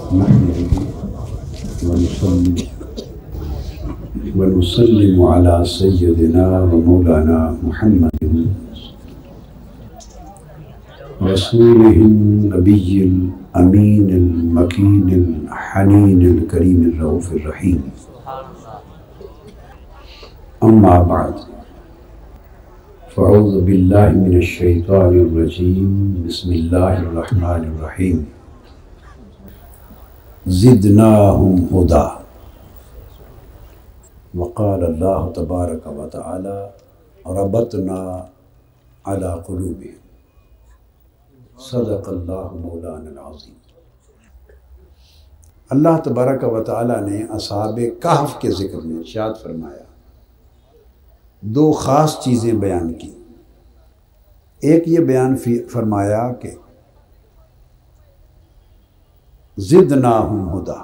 نحمده ونسلم على سيدنا ومولانا محمد رسوله النبي الأمين المكين الحنين الكريم الرؤوف الرحيم. أما بعد فأعوذ بالله من الشيطان الرجيم. بسم الله الرحمن الرحيم. زدناهم هدى. وقال الله تبارك وتعالى ربطنا على قلوبهم. صدق اللہ مولانا العظیم. اللہ تبارک و تعالیٰ نے اصحاب کہف کے ذکر میں ارشاد فرمایا، دو خاص چیزیں بیان کی. ایک یہ بیان فرمایا کہ زدناہم ہدی،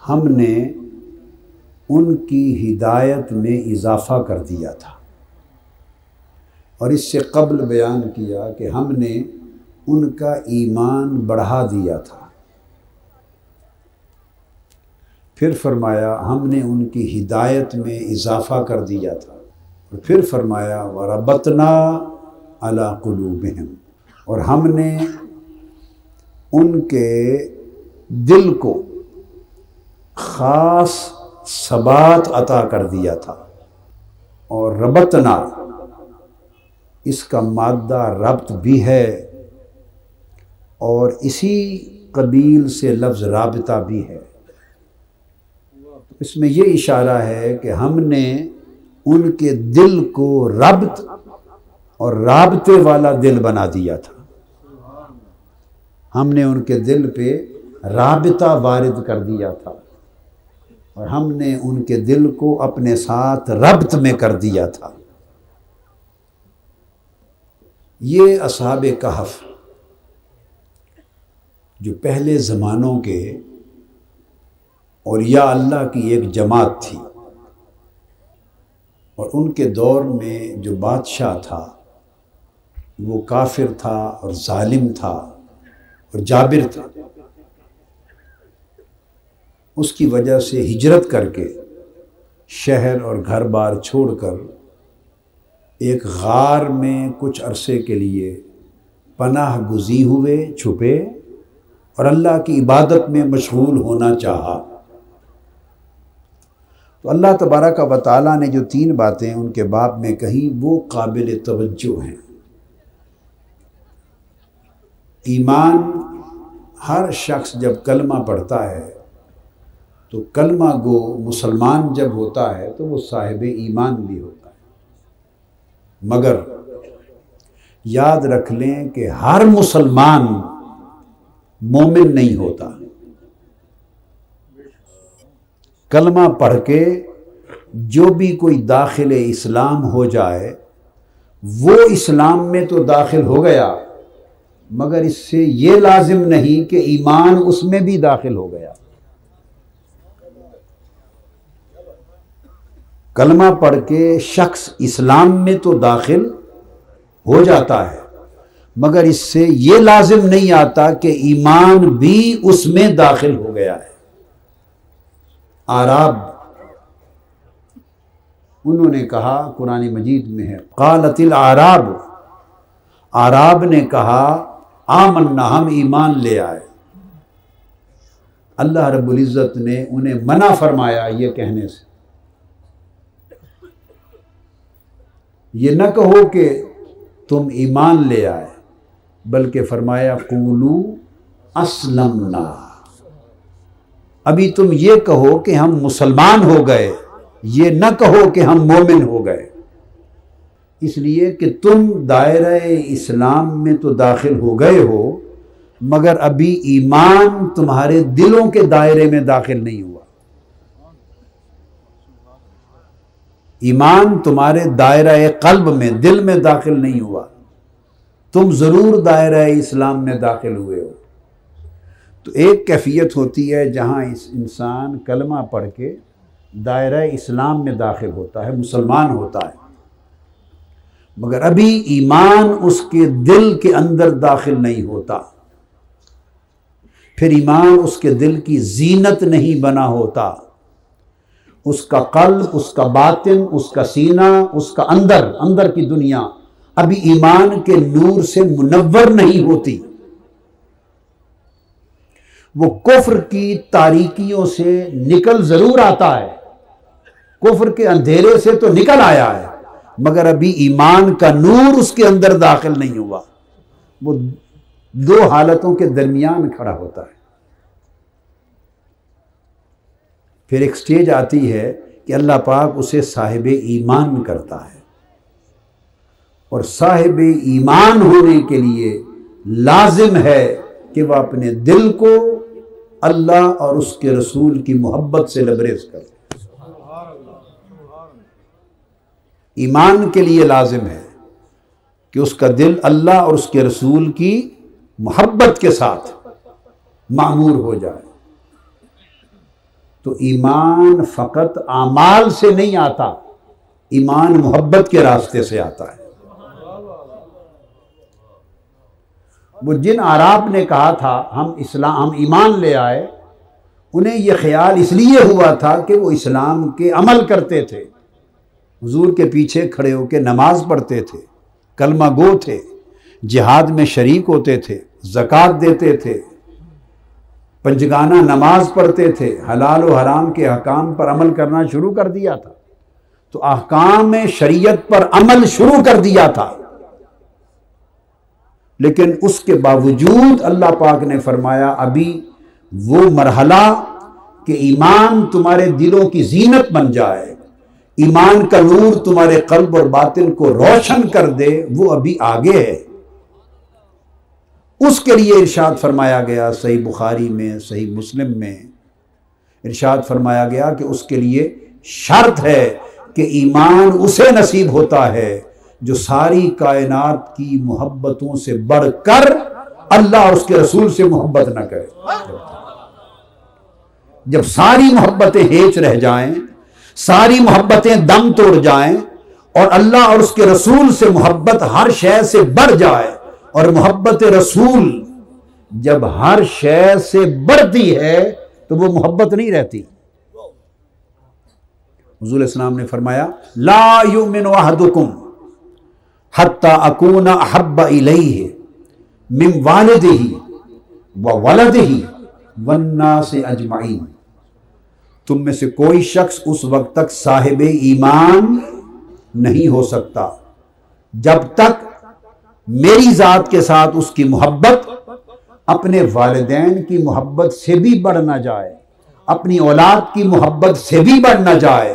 ہم نے ان کی ہدایت میں اضافہ کر دیا تھا. اور اس سے قبل بیان کیا کہ ہم نے ان کا ایمان بڑھا دیا تھا. پھر فرمایا ہم نے ان کی ہدایت میں اضافہ کر دیا تھا. اور پھر فرمایا وَرَبَطْنَا عَلَىٰ قُلُوبِهِمْ، اور ہم نے ان کے دل کو خاص ثبات عطا کر دیا تھا. اور ربطنا، اس کا مادہ ربط بھی ہے اور اسی قبیل سے لفظ رابطہ بھی ہے. اس میں یہ اشارہ ہے کہ ہم نے ان کے دل کو ربط اور رابطے والا دل بنا دیا تھا. ہم نے ان کے دل پہ رابطہ وارد کر دیا تھا اور ہم نے ان کے دل کو اپنے ساتھ ربط میں کر دیا تھا. یہ اصحاب کہف جو پہلے زمانوں کے اولیاء اللہ کی ایک جماعت تھی، اور ان کے دور میں جو بادشاہ تھا وہ کافر تھا اور ظالم تھا اور جابر تھا. اس کی وجہ سے ہجرت کر کے شہر اور گھر بار چھوڑ کر ایک غار میں کچھ عرصے کے لیے پناہ گزین ہوئے، چھپے اور اللہ کی عبادت میں مشغول ہونا چاہا. تو اللہ تبارک و تعالیٰ نے جو 3 باتیں ان کے باب میں کہیں وہ قابل توجہ ہیں. ایمان، ہر شخص جب کلمہ پڑھتا ہے تو کلمہ گو مسلمان جب ہوتا ہے تو وہ صاحب ایمان بھی ہوتا ہے. مگر یاد رکھ لیں کہ ہر مسلمان مومن نہیں ہوتا. کلمہ پڑھ کے جو بھی کوئی داخل اسلام ہو جائے وہ اسلام میں تو داخل ہو گیا، مگر اس سے یہ لازم نہیں کہ ایمان اس میں بھی داخل ہو گیا. کلمہ پڑھ کے شخص اسلام میں تو داخل ہو جاتا ہے، مگر اس سے یہ لازم نہیں آتا کہ ایمان بھی اس میں داخل ہو گیا ہے. اعراب، انہوں نے کہا، قرآن مجید میں ہے قالت الاعراب، اعراب نے کہا آمنا، ہم ایمان لے آئے. اللہ رب العزت نے انہیں منع فرمایا یہ کہنے سے. یہ نہ کہو کہ تم ایمان لے آئے، بلکہ فرمایا قولو اسلمنا. ابھی تم یہ کہو کہ ہم مسلمان ہو گئے، یہ نہ کہو کہ ہم مومن ہو گئے. اس لیے کہ تم دائرہ اسلام میں تو داخل ہو گئے ہو، مگر ابھی ایمان تمہارے دلوں کے دائرے میں داخل نہیں ہوا. ایمان تمہارے دائرہ قلب میں، دل میں داخل نہیں ہوا. تم ضرور دائرہ اسلام میں داخل ہوئے ہو. تو ایک کیفیت ہوتی ہے جہاں انسان کلمہ پڑھ کے دائرہ اسلام میں داخل ہوتا ہے، مسلمان ہوتا ہے، مگر ابھی ایمان اس کے دل کے اندر داخل نہیں ہوتا. پھر ایمان اس کے دل کی زینت نہیں بنا ہوتا، اس کا قلب، اس کا باطن، اس کا سینہ، اس کا اندر کی دنیا ابھی ایمان کے نور سے منور نہیں ہوتی۔ وہ کفر کی تاریکیوں سے نکل ضرور آتا ہے، کفر کے اندھیرے سے تو نکل آیا ہے، مگر ابھی ایمان کا نور اس کے اندر داخل نہیں ہوا، وہ دو حالتوں کے درمیان کھڑا ہوتا ہے۔ پھر ایک سٹیج آتی ہے کہ اللہ پاک اسے صاحب ایمان کرتا ہے، اور صاحب ایمان ہونے کے لیے لازم ہے کہ وہ اپنے دل کو اللہ اور اس کے رسول کی محبت سے لبریز کرے۔ ایمان کے لیے لازم ہے کہ اس کا دل اللہ اور اس کے رسول کی محبت کے ساتھ معمور ہو جائے۔ تو ایمان فقط اعمال سے نہیں آتا، ایمان محبت کے راستے سے آتا ہے۔ وہ جن عرب نے کہا تھا ہم ایمان لے آئے، انہیں یہ خیال اس لیے ہوا تھا کہ وہ اسلام کے عمل کرتے تھے، حضور کے پیچھے کھڑے ہو کے نماز پڑھتے تھے، کلمہ گو تھے، جہاد میں شریک ہوتے تھے، زکوٰۃ دیتے تھے، پنجگانہ نماز پڑھتے تھے، حلال و حرام کے احکام پر عمل کرنا شروع کر دیا تھا، تو احکام شریعت پر عمل شروع کر دیا تھا۔ لیکن اس کے باوجود اللہ پاک نے فرمایا ابھی وہ مرحلہ کہ ایمان تمہارے دلوں کی زینت بن جائے، ایمان کا نور تمہارے قلب اور باطن کو روشن کر دے، وہ ابھی آگے ہے۔ اس کے لیے ارشاد فرمایا گیا صحیح بخاری میں، صحیح مسلم میں ارشاد فرمایا گیا کہ اس کے لیے شرط ہے کہ ایمان اسے نصیب ہوتا ہے جو ساری کائنات کی محبتوں سے بڑھ کر اللہ اور اس کے رسول سے محبت نہ کرے۔ جب ساری محبتیں ہیچ رہ جائیں، ساری محبتیں دم توڑ جائیں، اور اللہ اور اس کے رسول سے محبت ہر شے سے بڑھ جائے، اور محبت رسول جب ہر شے سے بڑھتی ہے تو وہ محبت نہیں رہتی۔ حضور علیہ السلام نے فرمایا لا یؤمن احدکم حتی اکون احب الیہ من والدہ وولدہ والناس اجمعین، تم میں سے کوئی شخص اس وقت تک صاحب ایمان نہیں ہو سکتا جب تک میری ذات کے ساتھ اس کی محبت اپنے والدین کی محبت سے بھی بڑھ نہ جائے، اپنی اولاد کی محبت سے بھی بڑھ نہ جائے،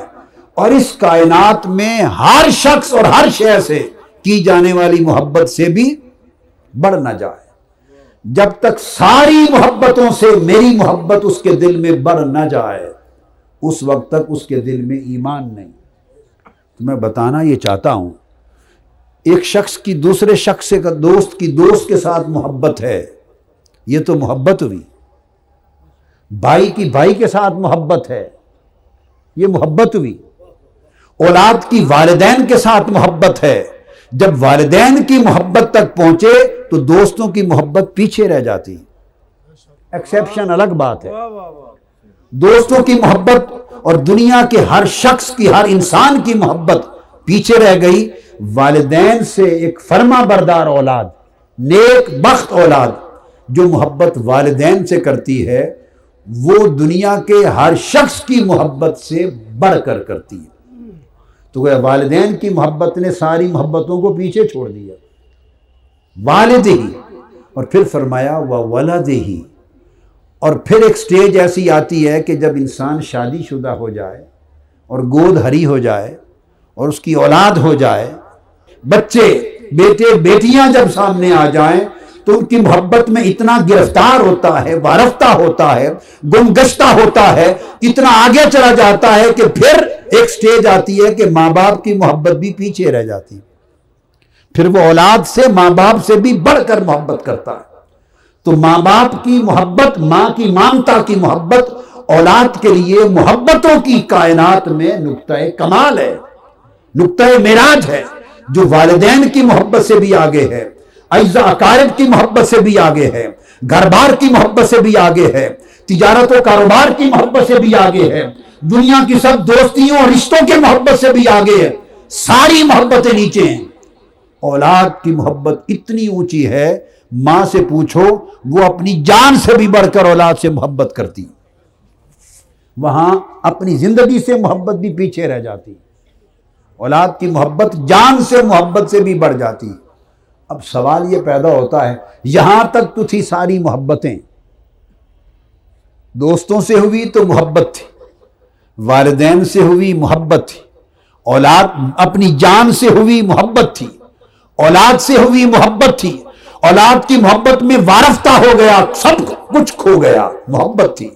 اور اس کائنات میں ہر شخص اور ہر شے سے کی جانے والی محبت سے بھی بڑھ نہ جائے۔ جب تک ساری محبتوں سے میری محبت اس کے دل میں بڑھ نہ جائے، اس وقت تک اس کے دل میں ایمان نہیں۔ تو میں بتانا یہ چاہتا ہوں، ایک شخص کی دوسرے شخص سے دوست کے ساتھ محبت ہے، یہ تو محبت ہوئی۔ بھائی کی بھائی کے ساتھ محبت ہے، یہ محبت ہوئی۔ اولاد کی والدین کے ساتھ محبت ہے، جب والدین کی محبت تک پہنچے تو دوستوں کی محبت پیچھے رہ جاتی، ایکسیپشن الگ بات ہے۔ دوستوں کی محبت اور دنیا کے ہر شخص کی، ہر انسان کی محبت پیچھے رہ گئی، والدین سے ایک فرما بردار اولاد، نیک بخت اولاد جو محبت والدین سے کرتی ہے، وہ دنیا کے ہر شخص کی محبت سے بڑھ کر کرتی ہے۔ تو والدین کی محبت نے ساری محبتوں کو پیچھے چھوڑ دیا، والد ہی، اور پھر فرمایا وولد ہی۔ اور پھر ایک سٹیج ایسی آتی ہے کہ جب انسان شادی شدہ ہو جائے اور گود ہری ہو جائے اور اس کی اولاد ہو جائے، بچے بیٹے بیٹیاں جب سامنے آ جائیں تو ان کی محبت میں اتنا گرفتار ہوتا ہے، وارفتہ ہوتا ہے، گمگشتہ ہوتا ہے، اتنا آگے چلا جاتا ہے کہ پھر ایک سٹیج آتی ہے کہ ماں باپ کی محبت بھی پیچھے رہ جاتی، پھر وہ اولاد سے، ماں باپ سے بھی بڑھ کر محبت کرتا ہے۔ تو ماں باپ کی محبت، ماں کی مامتا کی محبت اولاد کے لیے محبتوں کی کائنات میں نقطہ کمال ہے، نقطہ معراج ہے، جو والدین کی محبت سے بھی آگے ہے، اعزاء اقارب کی محبت سے بھی آگے ہے، گھر بار کی محبت سے بھی آگے ہے، تجارت و کاروبار کی محبت سے بھی آگے ہے، دنیا کی سب دوستیوں اور رشتوں کی محبت سے بھی آگے ہے، ساری محبتیں نیچے ہیں۔ اولاد کی محبت اتنی اونچی ہے، ماں سے پوچھو وہ اپنی جان سے بھی بڑھ کر اولاد سے محبت کرتی، وہاں اپنی زندگی سے محبت بھی پیچھے رہ جاتی، اولاد کی محبت جان سے محبت سے بھی بڑھ جاتی۔ اب سوال یہ پیدا ہوتا ہے، یہاں تک تو تھی ساری محبتیں، دوستوں سے ہوئی تو محبت تھی، والدین سے ہوئی محبت تھی، اولاد اپنی جان سے ہوئی محبت تھی، اولاد سے ہوئی محبت تھی، اولاد کی محبت میں وارفتہ ہو گیا، سب کچھ کھو گیا، محبت تھی۔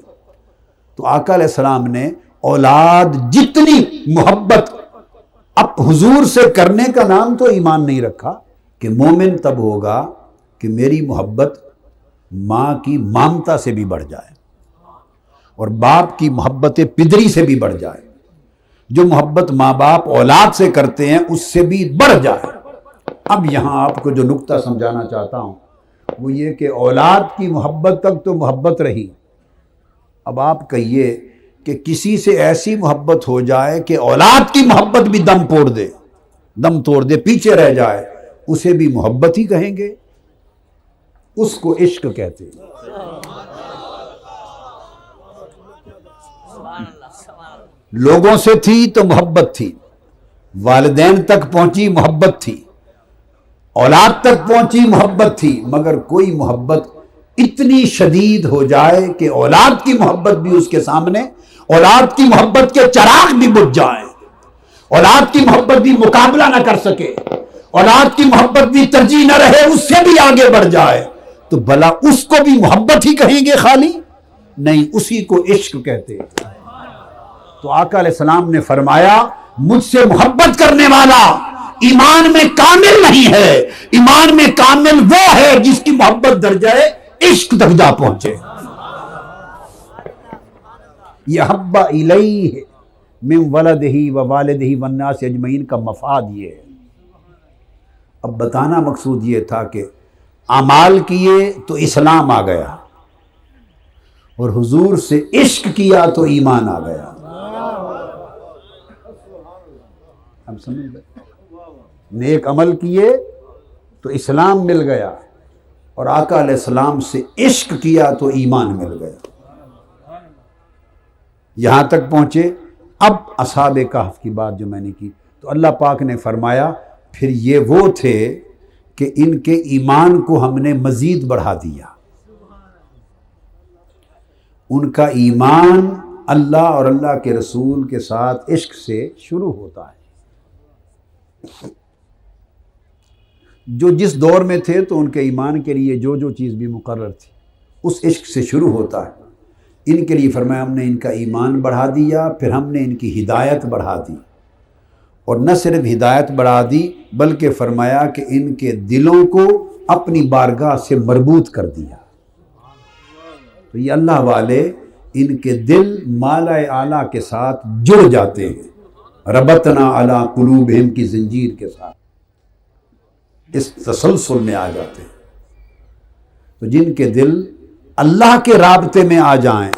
تو آقا علیہ السلام نے اولاد جتنی محبت اب حضور سے کرنے کا نام تو ایمان نہیں رکھا کہ مومن تب ہوگا کہ میری محبت ماں کی مامتا سے بھی بڑھ جائے اور باپ کی محبت پدری سے بھی بڑھ جائے، جو محبت ماں باپ اولاد سے کرتے ہیں اس سے بھی بڑھ جائے۔ اب یہاں آپ کو جو نقطہ سمجھانا چاہتا ہوں وہ یہ کہ اولاد کی محبت تک تو محبت رہی، اب آپ کہیے کہ کسی سے ایسی محبت ہو جائے کہ اولاد کی محبت بھی دم توڑ دے پیچھے رہ جائے، اسے بھی محبت ہی کہیں گے، اس کو عشق کہتے ہیں۔ لوگوں سے تھی تو محبت تھی، والدین تک پہنچی محبت تھی، اولاد تک پہنچی محبت تھی، مگر کوئی محبت اتنی شدید ہو جائے کہ اولاد کی محبت بھی اس کے سامنے، اولاد کی محبت کے چراغ بھی بجھ جائیں، اولاد کی محبت بھی مقابلہ نہ کر سکے، اولاد کی محبت بھی ترجیح نہ رہے، اس سے بھی آگے بڑھ جائے، تو بھلا اس کو بھی محبت ہی کہیں گے خالی؟ نہیں، اسی کو عشق کہتے ہیں۔ تو آقا علیہ السلام نے فرمایا مجھ سے محبت کرنے والا ایمان میں کامل نہیں ہے، ایمان میں کامل وہ ہے جس کی محبت درجہ عشق تک جا پہنچے۔ یحب الیہ من ولدہ ووالدہ والناس اجمعین کا مفاد یہ ہے۔ اب بتانا مقصود یہ تھا کہ اعمال کیے تو اسلام آ گیا، اور حضور سے عشق کیا تو ایمان آ گیا۔ اب سمجھ گئے؟ نیک عمل کیے تو اسلام مل گیا، اور آقا علیہ السلام سے عشق کیا تو ایمان مل گیا۔ یہاں تک پہنچے۔ اب اصحاب کہف کی بات جو میں نے کی تو اللہ پاک نے فرمایا پھر یہ وہ تھے کہ ان کے ایمان کو ہم نے مزید بڑھا دیا۔ ان کا ایمان اللہ اور اللہ کے رسول کے ساتھ عشق سے شروع ہوتا ہے۔ جو جس دور میں تھے تو ان کے ایمان کے لیے جو جو چیز بھی مقرر تھی اس عشق سے شروع ہوتا ہے۔ ان کے لیے فرمایا ہم نے ان کا ایمان بڑھا دیا، پھر ہم نے ان کی ہدایت بڑھا دی، اور نہ صرف ہدایت بڑھا دی بلکہ فرمایا کہ ان کے دلوں کو اپنی بارگاہ سے مربوط کر دیا۔ تو یہ اللہ والے ان کے دل مالا اعلیٰ کے ساتھ جڑ جاتے ہیں، ربطنا علی قلوبہم کی زنجیر کے ساتھ اس تسلسل میں آ جاتے ہیں۔ تو جن کے دل اللہ کے رابطے میں آ جائیں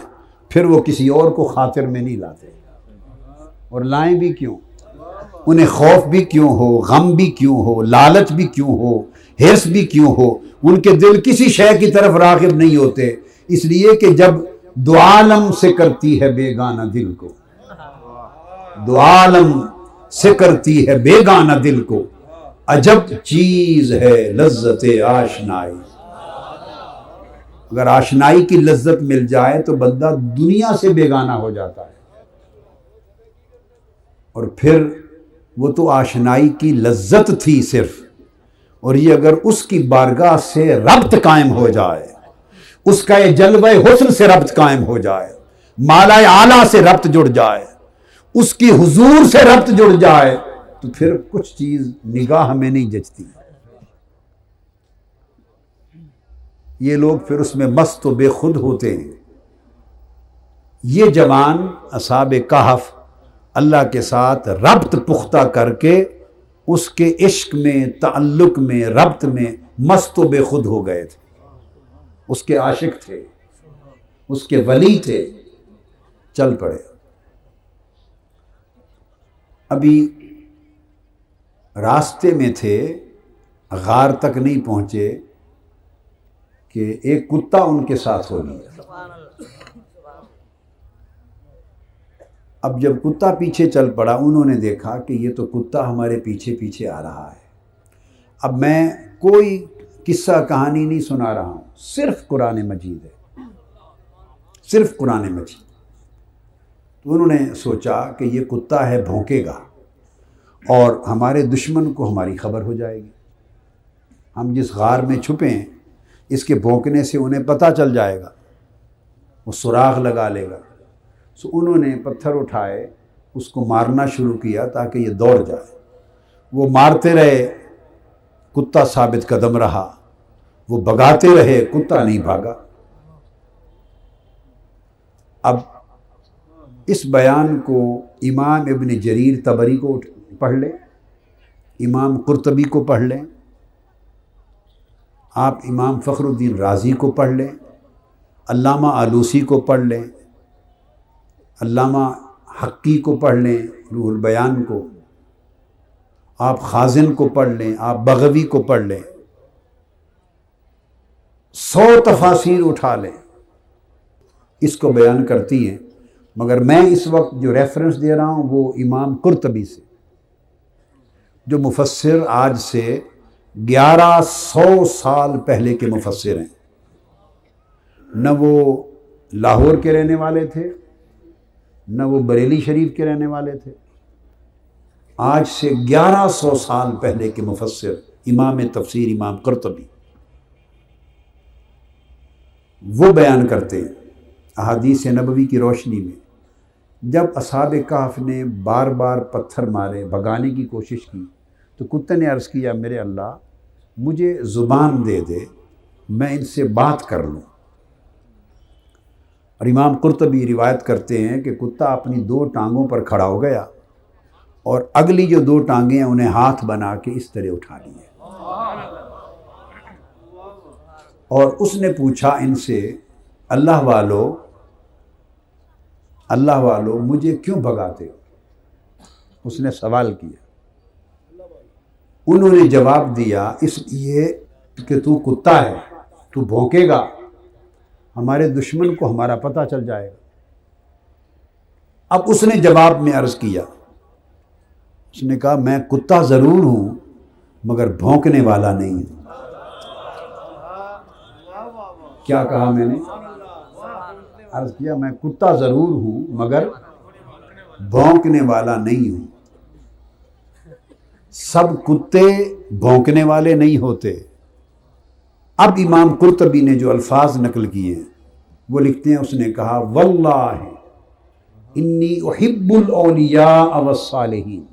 پھر وہ کسی اور کو خاطر میں نہیں لاتے، اور لائیں بھی کیوں؟ انہیں خوف بھی کیوں ہو، غم بھی کیوں ہو، لالچ بھی کیوں ہو، حرص بھی کیوں ہو، ان کے دل کسی شے کی طرف راغب نہیں ہوتے، اس لیے کہ جب دو عالم سے کرتی ہے بیگانہ دل کو، دو عالم سے کرتی ہے بیگانہ دل کو، عجب چیز ہے لذت آشنائی۔ اگر آشنائی کی لذت مل جائے تو بندہ دنیا سے بیگانہ ہو جاتا ہے، اور پھر وہ تو آشنائی کی لذت تھی صرف، اور یہ اگر اس کی بارگاہ سے ربط قائم ہو جائے، اس کا یہ جلوہ حسن سے ربط قائم ہو جائے، مالا اعلیٰ سے ربط جڑ جائے، اس کی حضور سے ربط جڑ جائے، تو پھر کچھ چیز نگاہ میں نہیں جچتی۔ یہ لوگ پھر اس میں مست و بے خود ہوتے ہیں۔ یہ جوان اصحاب کہف اللہ کے ساتھ ربط پختہ کر کے اس کے عشق میں، تعلق میں، ربط میں مست و بے خود ہو گئے تھے، اس کے عاشق تھے، اس کے ولی تھے، چل پڑے۔ ابھی راستے میں تھے، غار تک نہیں پہنچے کہ ایک کتا ان کے ساتھ ہو گیا۔ اب جب کتا پیچھے چل پڑا، انہوں نے دیکھا کہ یہ تو کتا ہمارے پیچھے پیچھے آ رہا ہے۔ اب میں کوئی قصہ کہانی نہیں سنا رہا ہوں، صرف قرآن مجید ہے، صرف قرآن مجید۔ تو انہوں نے سوچا کہ یہ کتا ہے، بھونکے گا اور ہمارے دشمن کو ہماری خبر ہو جائے گی، ہم جس غار میں چھپے ہیں اس کے بھونکنے سے انہیں پتہ چل جائے گا، وہ سراغ لگا لے گا۔ سو انہوں نے پتھر اٹھائے، اس کو مارنا شروع کیا تاکہ یہ دوڑ جائے۔ وہ مارتے رہے، کتا ثابت قدم رہا، وہ بھگاتے رہے، کتا نہیں بھاگا۔ اب اس بیان کو امام ابن جریر طبری کو پڑھ لیں، امام قرطبی کو پڑھ لیں، آپ امام فخر الدین رازی کو پڑھ لیں، علامہ آلوسی کو پڑھ لیں، علامہ حقی کو پڑھ لیں روح البیان کو، آپ خازن کو پڑھ لیں، آپ بغوی کو پڑھ لیں، 100 تفاسیر اٹھا لیں، اس کو بیان کرتی ہیں۔ مگر میں اس وقت جو ریفرنس دے رہا ہوں وہ امام قرطبی سے، جو مفسر آج سے 1100 سال پہلے کے مفسر ہیں۔ نہ وہ لاہور کے رہنے والے تھے، نہ وہ بریلی شریف کے رہنے والے تھے، آج سے 1100 سال پہلے کے مفسر امام تفسیر امام قرطبی، وہ بیان کرتے ہیں احادیث نبوی کی روشنی میں، جب اصحاب کہف نے بار بار پتھر مارے، بھگانے کی کوشش کی، تو کتے نے عرض کیا میرے اللہ مجھے زبان دے دے، میں ان سے بات کر لوں۔ اور امام قرطبی روایت کرتے ہیں کہ کتا اپنی 2 ٹانگوں پر کھڑا ہو گیا اور اگلی جو 2 ٹانگیں ہیں انہیں ہاتھ بنا کے اس طرح اٹھا لیے، اور اس نے پوچھا ان سے اللہ والو مجھے کیوں بھگاتے ہو؟ اس نے سوال کیا، انہوں نے جواب دیا اس لیے کہ تو کتا ہے، تو بھونکے گا، ہمارے دشمن کو ہمارا پتہ چل جائے گا۔ اب اس نے جواب میں عرض کیا، اس نے کہا میں کتا ضرور ہوں مگر بھونکنے والا نہیں ہوں۔ کیا کہا میں نے؟ عرض کیا میں کتا ضرور ہوں مگر بھونکنے والا نہیں ہوں۔ سب کتے بھونکنے والے نہیں ہوتے۔ اب امام قرطبی نے جو الفاظ نقل کیے ہیں وہ لکھتے ہیں، اس نے کہا واللہ انی احب الاولیاء والصالحین،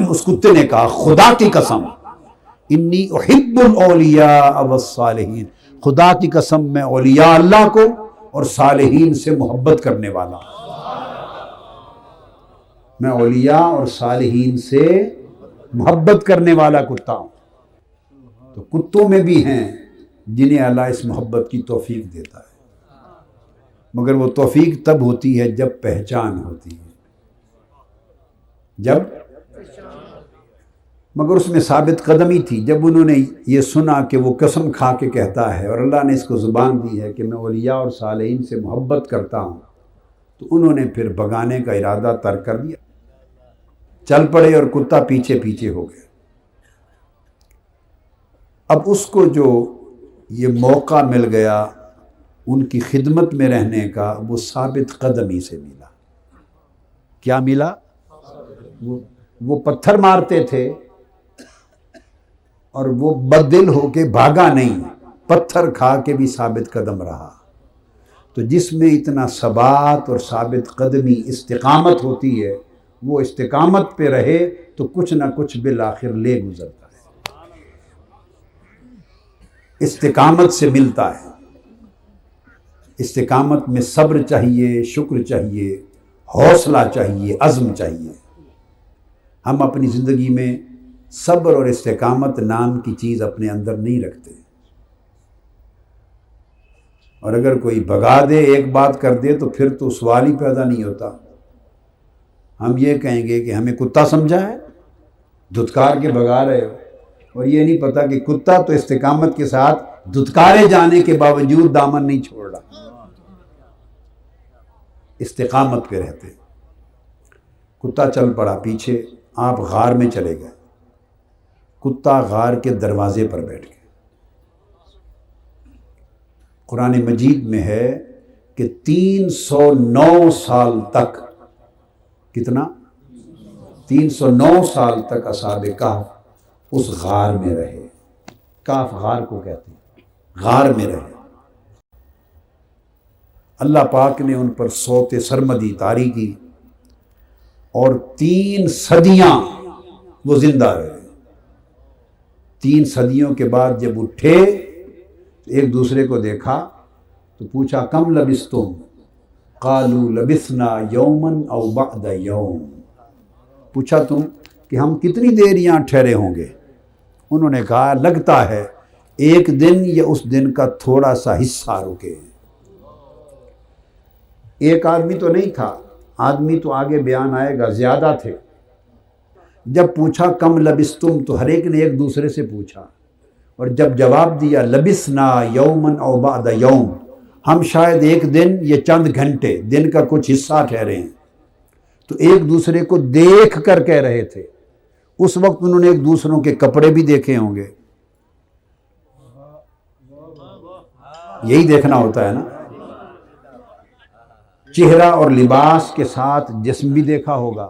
اس کتے نے کہا خدا کی قسم انی احب الاولیاء والصالحین، خدا کی قسم میں اولیاء اللہ کو اور صالحین سے محبت کرنے والا، میں اولیاء اور صالحین سے محبت کرنے والا کتا ہوں۔ تو کتوں میں بھی ہیں جنہیں اللہ اس محبت کی توفیق دیتا ہے، مگر وہ توفیق تب ہوتی ہے جب پہچان ہوتی ہے، مگر اس میں ثابت قدمی تھی۔ جب انہوں نے یہ سنا کہ وہ قسم کھا کے کہتا ہے اور اللہ نے اس کو زبان دی ہے کہ میں اولیاء اور صالحین سے محبت کرتا ہوں، تو انہوں نے پھر بھگانے کا ارادہ ترک کر دیا، چل پڑے اور کتا پیچھے پیچھے ہو گیا۔ اب اس کو جو یہ موقع مل گیا ان کی خدمت میں رہنے کا، وہ ثابت قدمی سے ملا۔ کیا ملا؟ وہ پتھر مارتے تھے اور وہ بددل ہو کے بھاگا نہیں، پتھر کھا کے بھی ثابت قدم رہا۔ تو جس میں اتنا ثبات اور ثابت قدمی استقامت ہوتی ہے، وہ استقامت پہ رہے تو کچھ نہ کچھ بالآخر لے گزرتا ہے، استقامت سے ملتا ہے۔ استقامت میں صبر چاہیے، شکر چاہیے، حوصلہ چاہیے، عزم چاہیے۔ ہم اپنی زندگی میں صبر اور استقامت نام کی چیز اپنے اندر نہیں رکھتے۔ اور اگر کوئی بھگا دے، ایک بات کر دے، تو پھر تو سوال ہی پیدا نہیں ہوتا۔ ہم یہ کہیں گے کہ ہمیں کتا سمجھا ہے، دھتکار کے بھگا رہے ہو، اور یہ نہیں پتا کہ کتا تو استقامت کے ساتھ دھتکارے جانے کے باوجود دامن نہیں چھوڑ رہا، استقامت پہ رہتے۔ کتا چل پڑا پیچھے، آپ غار میں چلے گئے، کتا غار کے دروازے پر بیٹھ گئے۔ قرآن مجید میں ہے کہ 309 سال تک، کتنا؟ 309 سال تک اصحاب کہف اس غار میں رہے۔ کہف غار کو کہتے ہیں، غار میں رہے۔ اللہ پاک نے ان پر صوت سرمدی طاری کی، اور 3 صدیاں وہ زندہ رہے۔ 3 صدیوں کے بعد جب اٹھے، ایک دوسرے کو دیکھا تو پوچھا کم لبثتم؟ قالوا لبثنا یوما او بعد یوم، پوچھا تم کہ ہم کتنی دیر یہاں ٹھہرے ہوں گے؟ انہوں نے کہا لگتا ہے ایک دن یا اس دن کا تھوڑا سا حصہ رکے۔ ایک آدمی تو نہیں تھا، آدمی تو آگے بیان آئے گا، زیادہ تھے۔ جب پوچھا کم لبثتم تو ہر ایک نے ایک دوسرے سے پوچھا، اور جب جواب دیا لبثنا یوما او بعد یوم، ہم شاید ایک دن یا چند گھنٹے، دن کا کچھ حصہ ٹھہرے ہیں، تو ایک دوسرے کو دیکھ کر کہہ رہے تھے۔ اس وقت انہوں نے ایک دوسروں کے کپڑے بھی دیکھے ہوں گے، یہی دیکھنا ہوتا ہے نا، چہرہ اور لباس کے ساتھ جسم بھی دیکھا ہوگا،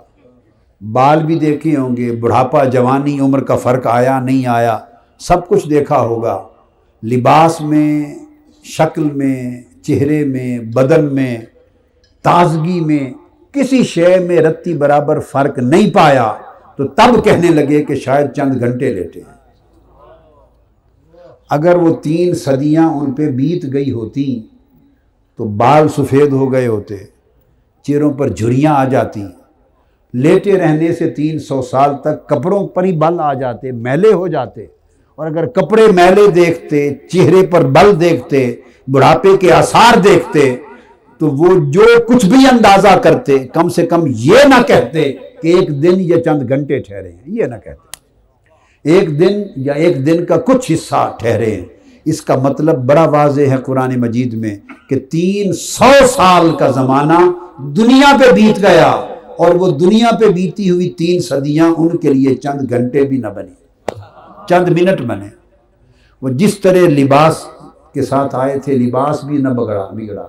بال بھی دیکھے ہوں گے، بڑھاپا، جوانی، عمر کا فرق آیا نہیں آیا، سب کچھ دیکھا ہوگا۔ لباس میں، شکل میں، چہرے میں، بدن میں، تازگی میں، کسی شے میں رتی برابر فرق نہیں پایا، تو تب کہنے لگے کہ شاید چند گھنٹے لیٹے ہیں۔ اگر وہ 3 صدیاں ان پہ بیت گئی ہوتی تو بال سفید ہو گئے ہوتے، چہروں پر جھریاں آ جاتی، لیٹے رہنے سے 300 سال تک کپڑوں پر ہی بل آ جاتے، میلے ہو جاتے، اور اگر کپڑے میلے دیکھتے، چہرے پر بل دیکھتے، بڑھاپے کے آثار دیکھتے، تو وہ جو کچھ بھی اندازہ کرتے، کم سے کم یہ نہ کہتے کہ ایک دن یا چند گھنٹے ٹھہرے ہیں، یہ نہ کہتے، ایک دن یا ایک دن کا کچھ حصہ ٹھہرے ہیں۔ اس کا مطلب بڑا واضح ہے قرآن مجید میں کہ 300 سال کا زمانہ دنیا پہ بیت گیا، اور وہ دنیا پہ بیتی ہوئی 3 صدیاں ان کے لیے چند گھنٹے بھی نہ بنی، چند منٹ بنے۔ وہ جس طرح لباس کے ساتھ آئے تھے، لباس بھی نہ بگڑا،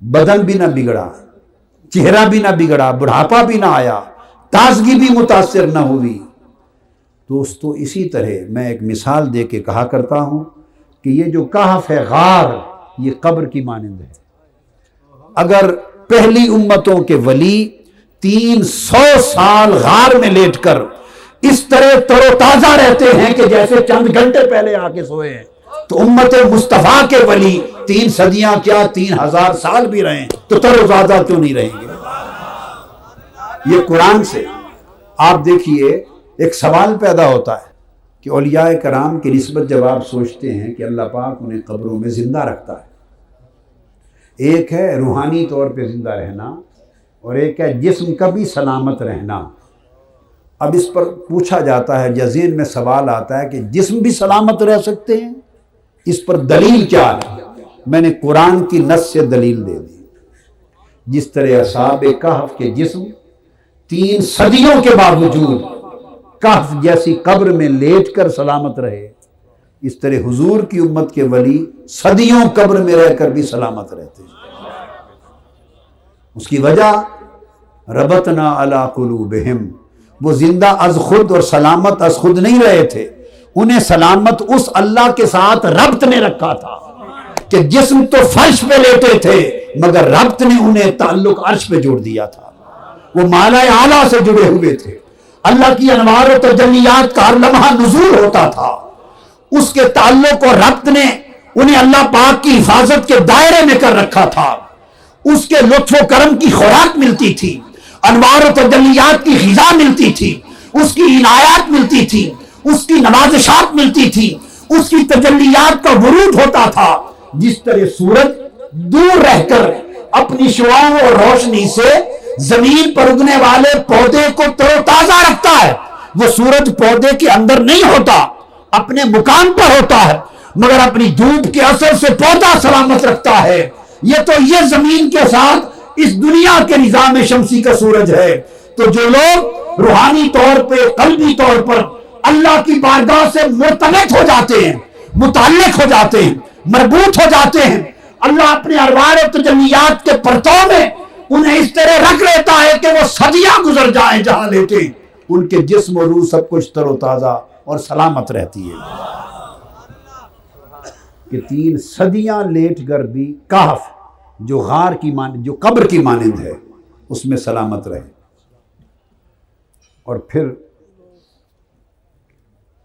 بدن بھی نہ بگڑا، چہرہ بھی نہ بگڑا، بڑھاپا بھی نہ آیا، تازگی بھی متاثر نہ ہوئی۔ دوستو، اسی طرح میں ایک مثال دے کے کہا کرتا ہوں کہ یہ جو کہف ہے، غار، یہ قبر کی مانند ہے۔ اگر پہلی امتوں کے ولی 300 سال غار میں لیٹ کر اس طرح تر و تازہ رہتے ہیں کہ جیسے چند گھنٹے پہلے آ کے سوئے ہیں، تو امت مصطفیٰ کے ولی 3 صدیاں کیا 3000 سال بھی رہیں تو تر و تازہ کیوں نہیں رہیں گے؟ یہ قرآن سے آپ دیکھیے ایک سوال پیدا ہوتا ہے کہ اولیاء کرام کی نسبت جب آپ سوچتے ہیں کہ اللہ پاک انہیں قبروں میں زندہ رکھتا ہے، ایک ہے روحانی طور پہ زندہ رہنا، اور ایک ہے جسم کا بھی سلامت رہنا۔ اب اس پر پوچھا جاتا ہے یا ذہن میں سوال آتا ہے کہ جسم بھی سلامت رہ سکتے ہیں، اس پر دلیل کیا ہے؟ میں نے قرآن کی نص سے دلیل دے دی۔ جس طرح اصحاب کہف کے جسم 3 صدیوں کے باوجود کہف جیسی قبر میں لیٹ کر سلامت رہے، اس طرح حضور کی امت کے ولی صدیوں قبر میں رہ کر بھی سلامت رہتے ہیں۔ اس کی وجہ ربطنا علی قلوبہم، وہ زندہ از خود اور سلامت از خود نہیں رہے تھے، انہیں سلامت اس اللہ کے ساتھ ربط نے رکھا تھا کہ جسم تو فرش پہ لیٹے تھے مگر ربط نے انہیں تعلق عرش پہ جوڑ دیا تھا، وہ مالا اعلیٰ سے جڑے ہوئے تھے، اللہ کی انوار و تجلیات کا ہر لمحہ نزول ہوتا تھا، اس کے تعلق اور ربط نے انہیں اللہ پاک کی حفاظت کے دائرے میں کر رکھا تھا، اس کے لطف و کرم کی خوراک ملتی تھی، انوار و تجلیات کی غذا ملتی تھی، اس کی عنایات ملتی تھی، اس کی نوازشات ملتی تھی، اس کی تجلیات کا ورود ہوتا تھا، جس طرح سورج دور رہ کر اپنی شعاعوں اور روشنی سے زمین پر اگنے والے پودے کو تر و تازہ رکھتا ہے، وہ سورج پودے کے اندر نہیں ہوتا، اپنے مقام پر ہوتا ہے، مگر اپنی دھوپ کے اثر سے پودا سلامت رکھتا ہے۔ یہ زمین کے ساتھ اس دنیا کے نظام شمسی کا سورج ہے۔ تو جو لوگ روحانی طور پہ، قلبی طور پر اللہ کی بارگاہ سے مرتبط ہو جاتے ہیں، متعلق ہو جاتے ہیں، مربوط ہو جاتے ہیں، اللہ اپنے ارواح و تجلیات کے پرتوں میں انہیں اس طرح رکھ لیتا ہے کہ وہ صدیاں گزر جائیں جہاں لیٹے، ان کے جسم و روح سب کچھ تر و تازہ اور سلامت رہتی ہے۔ کہ 3 صدیاں لیٹ کر بھی کہف جو غار کی مانند، جو قبر کی مانند ہے، اس میں سلامت رہے۔ اور پھر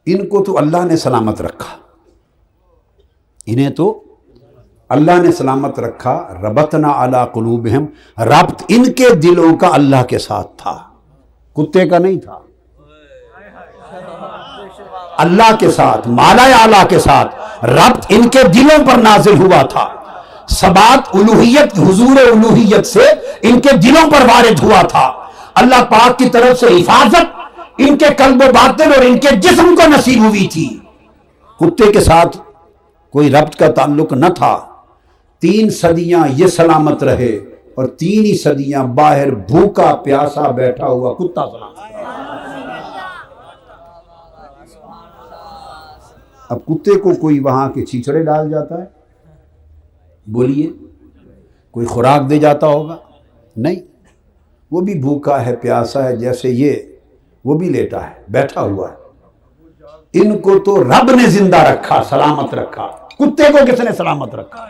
ان کو تو اللہ نے سلامت رکھا، انہیں تو اللہ نے سلامت رکھا۔ ربطنا علی قلوبہم، ربط ان کے دلوں کا اللہ کے ساتھ تھا، کتے کا نہیں تھا، اللہ کے ساتھ، مالا اعلیٰ کے ساتھ ربط ان کے دلوں پر نازل ہوا تھا۔ ثبات الوہیت، حضور الوہیت سے ان کے دلوں پر وارد ہوا تھا۔ اللہ پاک کی طرف سے حفاظت ان کے قلب و باطن اور ان کے جسم کو نصیب ہوئی تھی۔ کتے کے ساتھ کوئی ربط کا تعلق نہ تھا۔ 3 صدیاں یہ سلامت رہے، اور 3 ہی صدیاں باہر بھوکا پیاسا بیٹھا ہوا کتا سلامت رہا۔ اب کتے کو کوئی وہاں کے چھیچڑے ڈال جاتا ہے؟ بولیے، کوئی خوراک دے جاتا ہوگا؟ نہیں، وہ بھی بھوکا ہے، پیاسا ہے، جیسے یہ، وہ بھی لیٹا ہے، بیٹھا ہوا ہے۔ ان کو تو رب نے زندہ رکھا، سلامت رکھا۔ کتے کو کس نے سلامت رکھا؟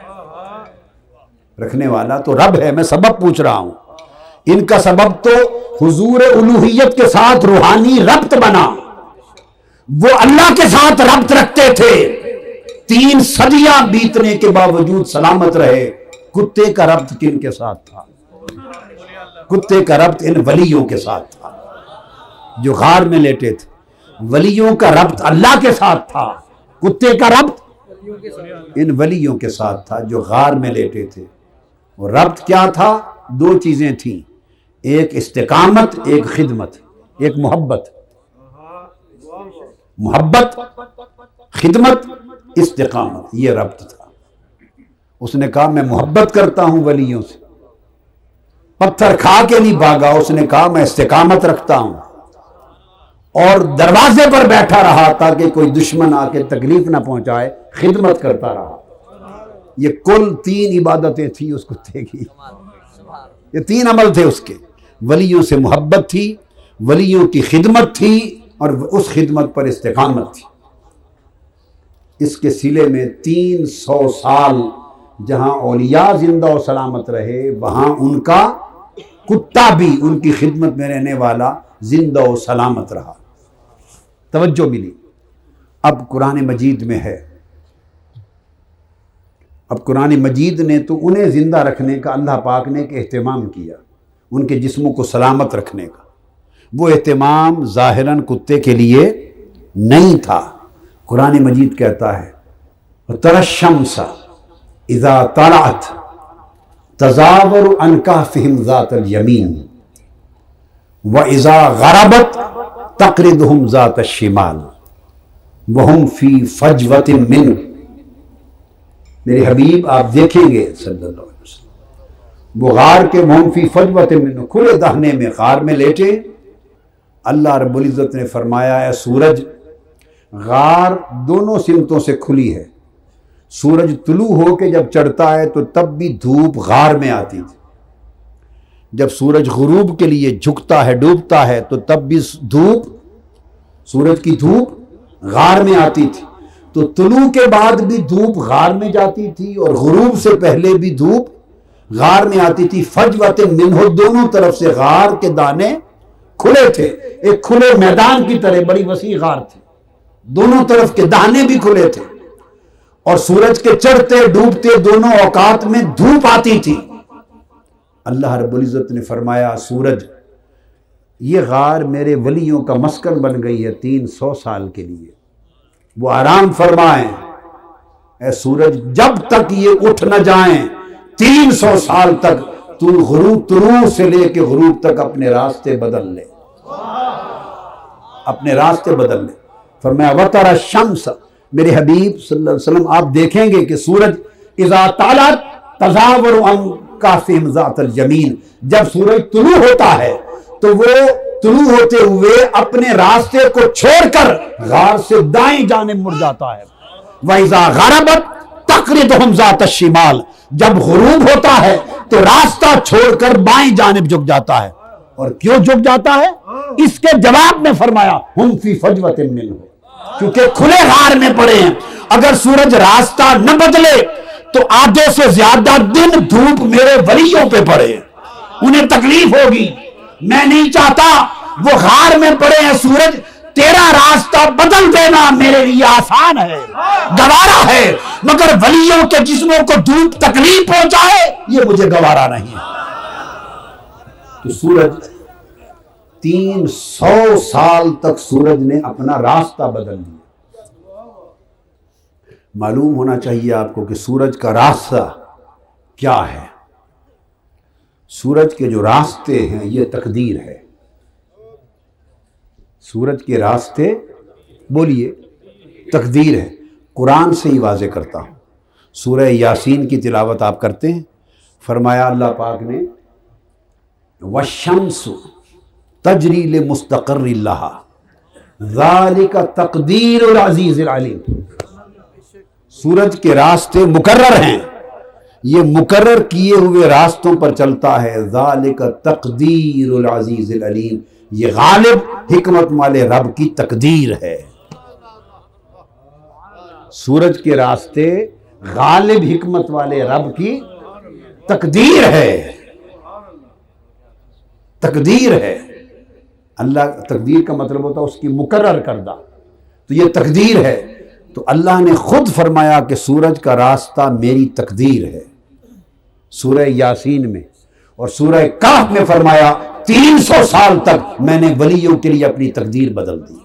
رکھنے والا تو رب ہے۔ میں سبب پوچھ رہا ہوں، ان کا سبب تو حضور الوہیت کے ساتھ روحانی ربط بنا، وہ اللہ کے ساتھ ربط رکھتے تھے، 3 صدیاں بیتنے کے باوجود سلامت رہے۔ کتے کا ربط کن کے ساتھ تھا؟ کتے کا ربط ان ولیوں کے ساتھ تھا جو غار میں لیٹے تھے۔ ولیوں کا ربط اللہ کے ساتھ تھا، کتے کا ربط ان ولیوں کے ساتھ تھا جو غار میں لیٹے تھے۔ اور ربط کیا تھا؟ 2 چیزیں تھیں، ایک استقامت، ایک خدمت، ایک محبت۔ محبت، خدمت، استقامت، یہ ربط تھا۔ اس نے کہا میں محبت کرتا ہوں ولیوں سے، پتھر کھا کے نہیں بھاگا، اس نے کہا میں استقامت رکھتا ہوں، اور دروازے پر بیٹھا رہا تاکہ کوئی دشمن آ کے تکلیف نہ پہنچائے، خدمت کرتا رہا۔ یہ کل 3 عبادتیں تھیں اس کتے کی، یہ 3 عمل تھے اس کے۔ ولیوں سے محبت تھی، ولیوں کی خدمت تھی، اور اس خدمت پر استقامت تھی۔ اس کے سلے میں 300 سال جہاں اولیاء زندہ و سلامت رہے، وہاں ان کا کتا بھی ان کی خدمت میں رہنے والا زندہ و سلامت رہا۔ توجہ ملی۔ اب قرآن مجید میں ہے، اب قرآن مجید نے تو انہیں زندہ رکھنے کا اللہ پاک نے ایک اہتمام کیا، ان کے جسموں کو سلامت رکھنے کا۔ وہ اہتمام ظاہراً کتے کے لیے نہیں تھا۔ قرآن مجید کہتا ہے وَتَرَى الشَّمْسَ إِذَا طَلَعَتْ تَزَاوَرُ عَنْ كَهْفِهِمْ ذَاتَ الْيَمِينِ وَإِذَا غَرَبَتْ تَقْرِضُهُمْ ذَاتَ الشِّمَالِ وَهُمْ فِي فَجْوَةٍ مِّنْهُ۔ میرے حبیب آپ دیکھیں گے صلی اللہ علیہ وسلم، وہ غار کے وَهُمْ فِي فَجْوَةٍ مِّنْهُ، کھلے دہنے میں غار میں لیٹے۔ اللہ رب العزت نے فرمایا ہے سورج، غار دونوں سمتوں سے کھلی ہے، سورج طلوع ہو کے جب چڑھتا ہے تو تب بھی دھوپ غار میں آتی تھی، جب سورج غروب کے لیے جھکتا ہے، ڈوبتا ہے، تو تب بھی دھوپ، سورج کی دھوپ غار میں آتی تھی۔ تو طلوع کے بعد بھی دھوپ غار میں جاتی تھی، اور غروب سے پہلے بھی دھوپ غار میں آتی تھی۔ فجوۃ منہ، دونوں طرف سے غار کے دانے کھلے تھے، ایک کھلے میدان کی طرح بڑی وسیع غار تھی، دونوں طرف کے دانے بھی کھلے تھے، اور سورج کے چڑھتے ڈوبتے دونوں اوقات میں دھوپ آتی تھی۔ اللہ رب العزت نے فرمایا سورج، یہ غار میرے ولیوں کا مسکن بن گئی ہے 300 سال کے لیے، وہ آرام فرمائیں، اے سورج جب تک یہ اٹھ نہ جائیں 300 سال تک تو غروب طلوع سے لے کے غروب تک اپنے راستے بدل لے، اپنے راستے بدل لے۔ فرمایا وَتَرَى الشَّمْسَ، میرے حبیب صلی اللہ علیہ وسلم آپ دیکھیں گے کہ سورج اذا طالت تزاور عن کافہم ذات الجمیل، جب سورج طلوع ہوتا ہے تو وہ طلوع ہوتے ہوئے اپنے راستے کو چھوڑ کر غار سے دائیں جانب مڑ جاتا ہے۔ وَإِذَا غَرَبَتْ تَقْرِضُهُمْ ذَاتَ الشِّمَالِ، جب غروب ہوتا ہے تو راستہ چھوڑ کر بائیں جانب جھک جاتا ہے۔ اور کیوں جھک جاتا ہے؟ اس کے جواب میں فرمایا ہم فی فجوۃ منہ، کیونکہ کھلے غار میں پڑے ہیں۔ اگر سورج راستہ نہ بدلے تو آدھے سے زیادہ دن دھوپ میرے ولیوں پہ پڑے، انہیں تکلیف ہوگی۔ میں نہیں چاہتا، وہ غار میں پڑے ہیں سورج، تیرا راستہ بدل دینا میرے لیے آسان ہے، گوارا ہے، مگر ولیوں کے جسموں کو دھوپ تکلیف پہنچائے یہ مجھے گوارا نہیں ہے۔ تو سورج 300 سال تک سورج نے اپنا راستہ بدل دیا۔ معلوم ہونا چاہیے آپ کو کہ سورج کا راستہ کیا ہے۔ سورج کے جو راستے ہیں یہ تقدیر ہے۔ سورج کے راستے بولیے تقدیر ہے۔ قرآن سے ہی واضح کرتا ہوں، سورہ یاسین کی تلاوت آپ کرتے ہیں، فرمایا اللہ پاک نے وَالشَّمْسُ تَجْرِي لِمُسْتَقَرٍّ لَهَا ذَلِكَ تَقْدِيرُ الْعَزِيزِ الْعَلِيمِ۔ سورج کے راستے مقرر ہیں، یہ مقرر کیے ہوئے راستوں پر چلتا ہے۔ ذَلِكَ تَقْدِيرُ الْعَزِيزِ الْعَلِيمِ، یہ غالب حکمت والے رب کی تقدیر ہے۔ سورج کے راستے غالب حکمت والے رب کی تقدیر ہے، تقدیر ہے۔ اللہ تقدیر کا مطلب ہوتا ہے اس کی مقرر کردہ، تو یہ تقدیر ہے۔ تو اللہ نے خود فرمایا کہ سورج کا راستہ میری تقدیر ہے سورہ یاسین میں، اور سورہ کہف میں فرمایا 300 سال تک میں نے ولیوں کے لیے اپنی تقدیر بدل دی۔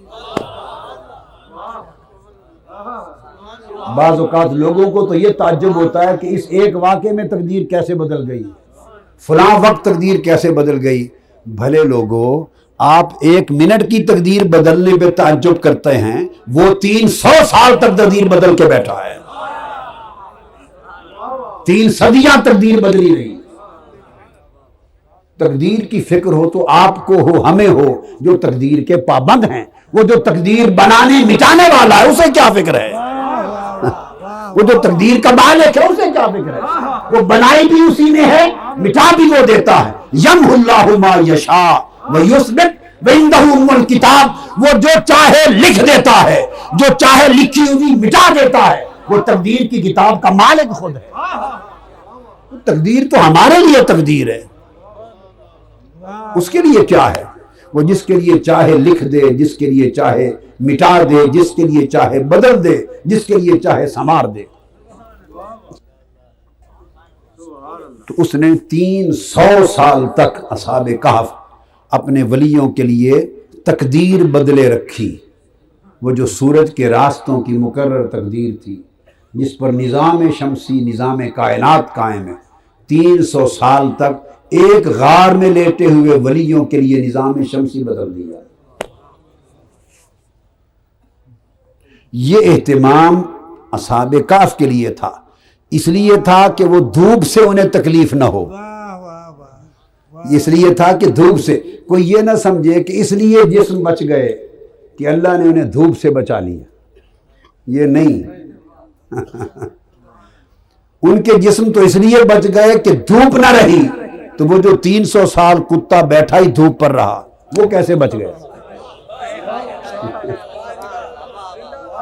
بعض اوقات لوگوں کو تو یہ تعجب ہوتا ہے کہ اس ایک واقعے میں تقدیر کیسے بدل گئی، فلاں وقت تقدیر کیسے بدل گئی۔ بھلے لوگوں، آپ 1 منٹ کی تقدیر بدلنے پہ تعجب کرتے ہیں، وہ 300 سال تک تقدیر بدل کے بیٹھا ہے۔ 3 صدیاں تقدیر بدلی رہی۔ تقدیر کی فکر ہو تو آپ کو ہو، ہمیں ہو، جو تقدیر کے پابند ہیں۔ وہ جو تقدیر بنانے مٹانے والا ہے اسے کیا فکر ہے؟ وہ جو تقدیر کا مالک ہے اسے کیا فکر ہے؟ وہ بنائی بھی اسی نے ہے، مٹا بھی وہ دیتا ہے۔ یمحو اللہ ما یشاء ویثبت وعندہ ام الکتاب، وہ جو چاہے لکھ دیتا ہے، جو چاہے لکھی ہوئی مٹا دیتا ہے۔ وہ تقدیر کی کتاب کا مالک خود ہے۔ تقدیر تو ہمارے لیے تقدیر ہے، اس کے لیے کیا ہے؟ وہ جس کے لیے چاہے لکھ دے، جس کے لیے چاہے مٹا دے، جس کے لیے چاہے بدل دے، جس کے لیے چاہے سنوار دے۔ تو اس نے 300 سال تک اصحاب کہف اپنے ولیوں کے لیے تقدیر بدلے رکھی۔ وہ جو سورج کے راستوں کی مقرر تقدیر تھی، جس پر نظام شمسی، نظام کائنات قائم ہے، 300 سال تک ایک غار میں لیٹے ہوئے ولیوں کے لیے نظام شمسی بدل دیا۔ یہ اہتمام اصحاب کہف کے لیے تھا، اس لیے تھا کہ وہ دھوپ سے انہیں تکلیف نہ ہو، اس لیے تھا کہ دھوپ سے کوئی یہ نہ سمجھے کہ اس لیے جسم بچ گئے کہ اللہ نے انہیں دھوپ سے بچا لیا، یہ نہیں۔ ان کے جسم تو اس لیے بچ گئے کہ دھوپ نہ رہی، تو وہ جو 300 سال کتا بیٹھا ہی دھوپ پر رہا وہ کیسے بچ گئے؟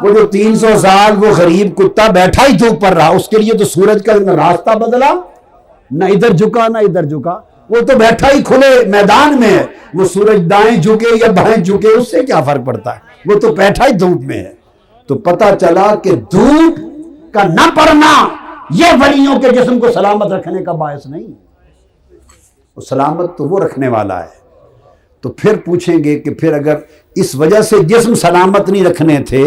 وہ جو 300 سال وہ غریب کتا بیٹھا ہی دھوپ پر رہا، اس کے لیے تو سورج کا نہ راستہ بدلا، نہ ادھر جھکا نہ ادھر جھکا، وہ تو بیٹھا ہی کھلے میدان میں ہے۔ وہ سورج دائیں جھکے یا بائیں جھکے اس سے کیا فرق پڑتا ہے، وہ تو بیٹھا ہی دھوپ میں ہے۔ تو پتہ چلا کہ دھوپ کا نہ پڑنا یہ ولیوں کے جسم کو سلامت رکھنے کا باعث نہیں، وہ سلامت تو وہ رکھنے والا ہے۔ تو پھر پوچھیں گے کہ پھر اگر اس وجہ سے جسم سلامت نہیں رکھنے تھے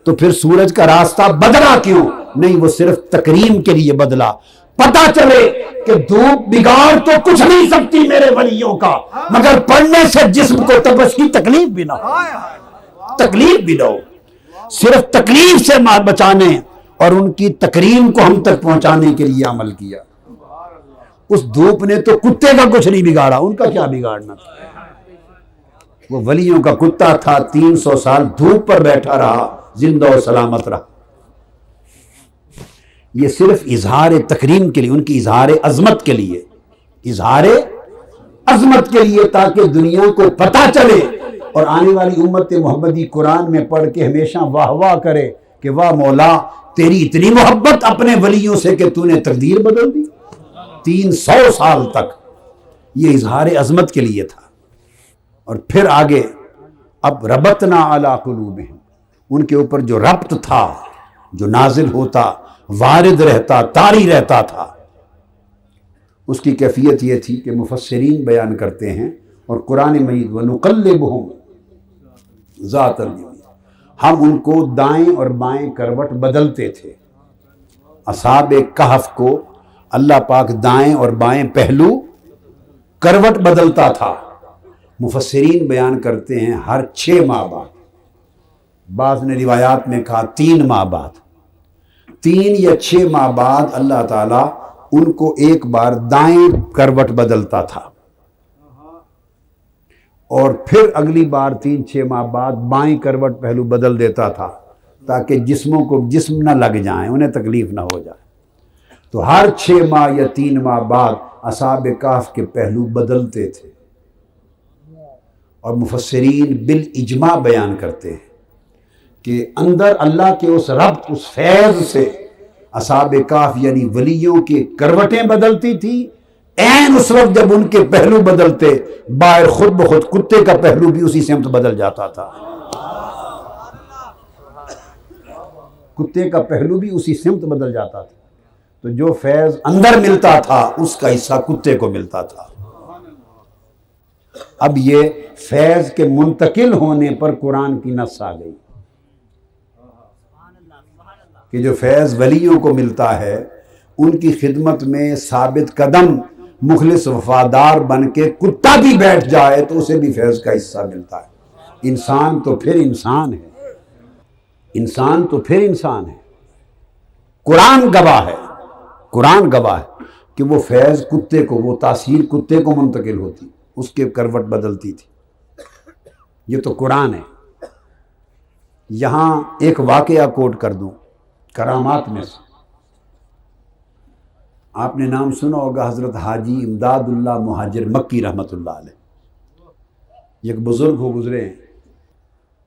تو پھر سورج کا راستہ بدلا کیوں؟ نہیں، وہ صرف تکریم کے لیے بدلا، پتا چلے کہ دھوپ بگاڑ تو کچھ نہیں سکتی میرے ولیوں کا، مگر پڑھنے سے جسم کو تپش کی تکلیف بھی نہ ہو، تکلیف بھی نہ ہو، صرف تکلیف سے بچانے اور ان کی تکریم کو ہم تک پہنچانے کے لیے عمل کیا۔ اس دھوپ نے تو کتے کا کچھ نہیں بگاڑا، ان کا کیا بگاڑنا تھا؟ وہ ولیوں کا کتا تھا، 300 سال دھوپ پر بیٹھا رہا، زندہ و سلامت رہا۔ یہ صرف اظہار تکریم کے لیے، ان کی اظہار عظمت کے لیے، اظہار عظمت کے لیے، تاکہ دنیا کو پتہ چلے اور آنے والی امت محمدی قرآن میں پڑھ کے ہمیشہ واہ واہ کرے کہ واہ مولا تیری اتنی محبت اپنے ولیوں سے کہ تو نے تقدیر بدل دی۔ 300 سال تک یہ اظہار عظمت کے لیے تھا۔ اور پھر آگے اب ربطنا علی قلوبہم، ان کے اوپر جو ربط تھا، جو نازل ہوتا، وارد رہتا، طاری رہتا تھا، اس کی کیفیت یہ تھی کہ مفسرین بیان کرتے ہیں اور قرآن مجید وَنُقَلِّبُهُمْ ذات الیمین، ہم ان کو دائیں اور بائیں کروٹ بدلتے تھے۔ اصحاب کہف کو اللہ پاک دائیں اور بائیں پہلو کروٹ بدلتا تھا۔ مفسرین بیان کرتے ہیں ہر 6 ماہ بعد، بعض نے روایات میں کہا 3 ماہ بعد، 3 یا 6 ماہ بعد اللہ تعالیٰ ان کو ایک بار دائیں کروٹ بدلتا تھا، اور پھر اگلی بار 3-6 ماہ بعد بائیں کروٹ پہلو بدل دیتا تھا، تاکہ جسموں کو جسم نہ لگ جائیں، انہیں تکلیف نہ ہو جائے۔ تو ہر 6 ماہ یا 3 ماہ بعد اصحاب کہف کے پہلو بدلتے تھے۔ اور مفسرین بالاجماع بیان کرتے ہیں کہ اندر اللہ کے اس ربط، اس فیض سے اصحاب کہف یعنی ولیوں کے کروٹیں بدلتی تھی، عین اس وقت جب ان کے پہلو بدلتے، باہر خود بخود کتے کا پہلو بھی اسی سمت بدل جاتا تھا، کتے کا پہلو بھی اسی سمت بدل جاتا تھا۔ تو جو فیض اندر ملتا تھا اس کا حصہ کتے کو ملتا تھا۔ اب یہ فیض کے منتقل ہونے پر قرآن کی نص آ گئی کہ جو فیض ولیوں کو ملتا ہے ان کی خدمت میں ثابت قدم مخلص وفادار بن کے کتا بھی بیٹھ جائے تو اسے بھی فیض کا حصہ ملتا ہے۔ انسان تو پھر انسان ہے، انسان تو پھر انسان ہے۔ قرآن گواہ ہے، قرآن گواہ ہے کہ وہ فیض کتے کو، وہ تاثیر کتے کو منتقل ہوتی، اس کے کروٹ بدلتی تھی۔ یہ تو قرآن ہے۔ یہاں ایک واقعہ کوٹ کر دوں کرامات میں سے۔ آپ نے نام سنا ہوگا حضرت حاجی امداد اللہ مہاجر مکی رحمۃ اللہ علیہ، ایک بزرگ ہو گزرے ہیں،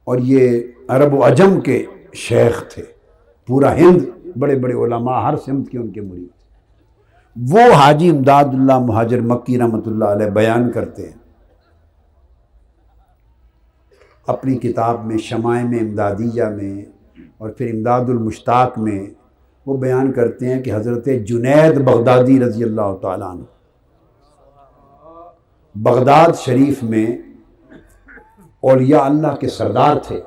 اور یہ عرب و عجم کے شیخ تھے، پورا ہند بڑے بڑے علماء ہر سمت کے ان کے مرید تھے۔ وہ حاجی امداد اللہ مہاجر مکی رحمۃ اللہ علیہ بیان کرتے ہیں اپنی کتاب میں شمائم امدادیہ میں، اور پھر امداد المشتاق میں، وہ بیان کرتے ہیں کہ حضرت جنید بغدادی رضی اللہ تعالیٰ عنہ بغداد شریف میں اولیاء اللہ کے سردار تھے،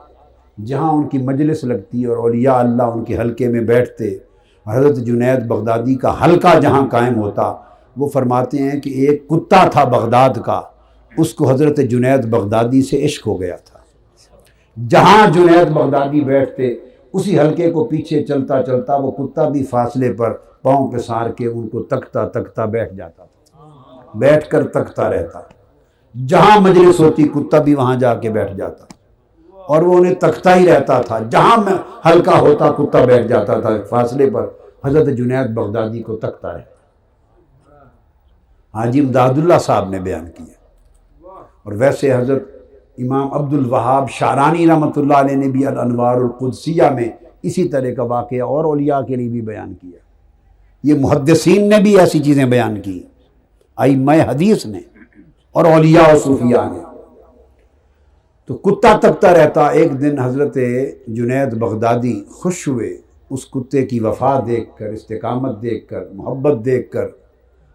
جہاں ان کی مجلس لگتی اور اولیاء اللہ ان کے حلقے میں بیٹھتے، حضرت جنید بغدادی کا حلقہ جہاں قائم ہوتا، وہ فرماتے ہیں کہ ایک کتا تھا بغداد کا، اس کو حضرت جنید بغدادی سے عشق ہو گیا تھا۔ جہاں جنید بغدادی بیٹھتے اسی حلقے کو پیچھے چلتا چلتا وہ کتا بھی فاصلے پر پاؤں پہ سار کے ان کو تکتا تکتا بیٹھ جاتا تھا، بیٹھ کر تکتا رہتا، جہاں مجلس ہوتی کتا بھی وہاں جا کے بیٹھ جاتا، اور وہ انہیں تکتا ہی رہتا تھا، جہاں میں ہلکا ہوتا کتا بیٹھ جاتا تھا فاصلے پر، حضرت جنید بغدادی کو تکتا رہتا۔ حاجی امداد اللہ صاحب نے بیان کیا۔ اور ویسے حضرت امام عبد الوہاب شعرانی رحمۃ اللہ علیہ نے بھی الانوار القدسیہ میں اسی طرح کا واقعہ اور اولیاء کے لیے بھی بیان کیا۔ یہ محدثین نے بھی ایسی چیزیں بیان کی، ائمہ حدیث نے اور اولیاء و صوفیاء نے۔ تو کتا تکتا رہتا، ایک دن حضرت جنید بغدادی خوش ہوئے اس کتے کی وفا دیکھ کر، استقامت دیکھ کر، محبت دیکھ کر،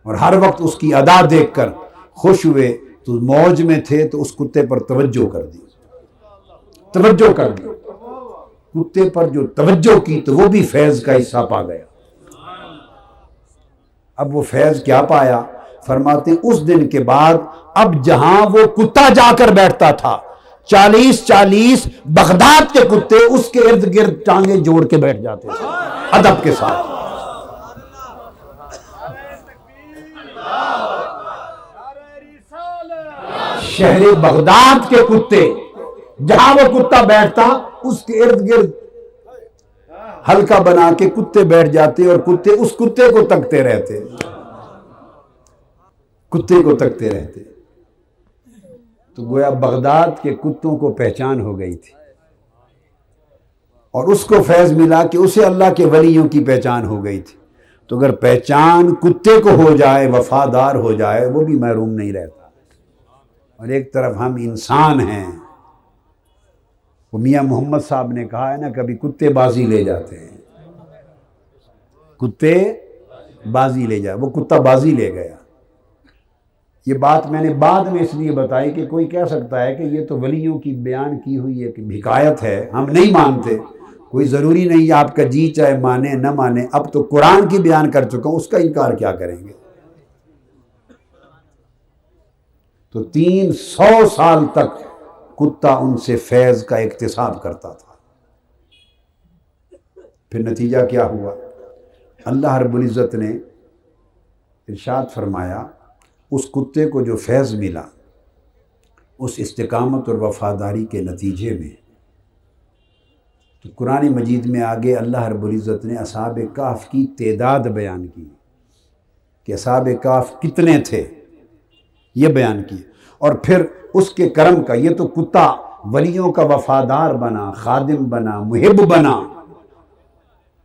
اور ہر وقت اس کی ادا دیکھ کر خوش ہوئے، تو موج میں تھے تو اس کتے پر توجہ کر دی، توجہ کر دی، کتے پر جو توجہ کی تو وہ بھی فیض کا حصہ پا گیا۔ اب وہ فیض کیا پایا؟ فرماتے ہیں اس دن کے بعد اب جہاں وہ کتا جا کر بیٹھتا تھا 40 بغداد کے کتے اس کے ارد گرد ٹانگیں جوڑ کے بیٹھ جاتے تھے ادب کے ساتھ۔ شہر بغداد کے کتے جہاں وہ کتا بیٹھتا اس کے ارد گرد حلقہ بنا کے کتے بیٹھ جاتے اور کتے اس کتے کو تکتے رہتے، کتے کو تکتے رہتے۔ تو گویا بغداد کے کتوں کو پہچان ہو گئی تھی اور اس کو فیض ملا کہ اسے اللہ کے ولیوں کی پہچان ہو گئی تھی۔ تو اگر پہچان کتے کو ہو جائے، وفادار ہو جائے، وہ بھی محروم نہیں رہتا۔ اور ایک طرف ہم انسان ہیں، وہ میاں محمد صاحب نے کہا ہے نا، کبھی کتے بازی لے جاتے ہیں، کتے بازی لے جائے، وہ کتا بازی لے گیا۔ یہ بات میں نے بعد میں اس لیے بتائی کہ کوئی کہہ سکتا ہے کہ یہ تو ولیوں کی بیان کی ہوئی ایک حکایت ہے، ہم نہیں مانتے۔ کوئی ضروری نہیں آپ کا جی چاہے مانے نہ مانے، اب تو قرآن کی بیان کر چکا ہوں، اس کا انکار کیا کریں گے؟ تو 300 سال تک کتا ان سے فیض کا اکتساب کرتا تھا۔ پھر نتیجہ کیا ہوا؟ اللہ رب العزت نے ارشاد فرمایا اس کتے کو جو فیض ملا اس استقامت اور وفاداری کے نتیجے میں، تو قرآن مجید میں آگے اللہ رب العزت نے اصحاب کہف کی تعداد بیان کی کہ اصحاب کہف کتنے تھے، یہ بیان کی، اور پھر اس کے کرم کا، یہ تو کتا ولیوں کا وفادار بنا، خادم بنا، محب بنا،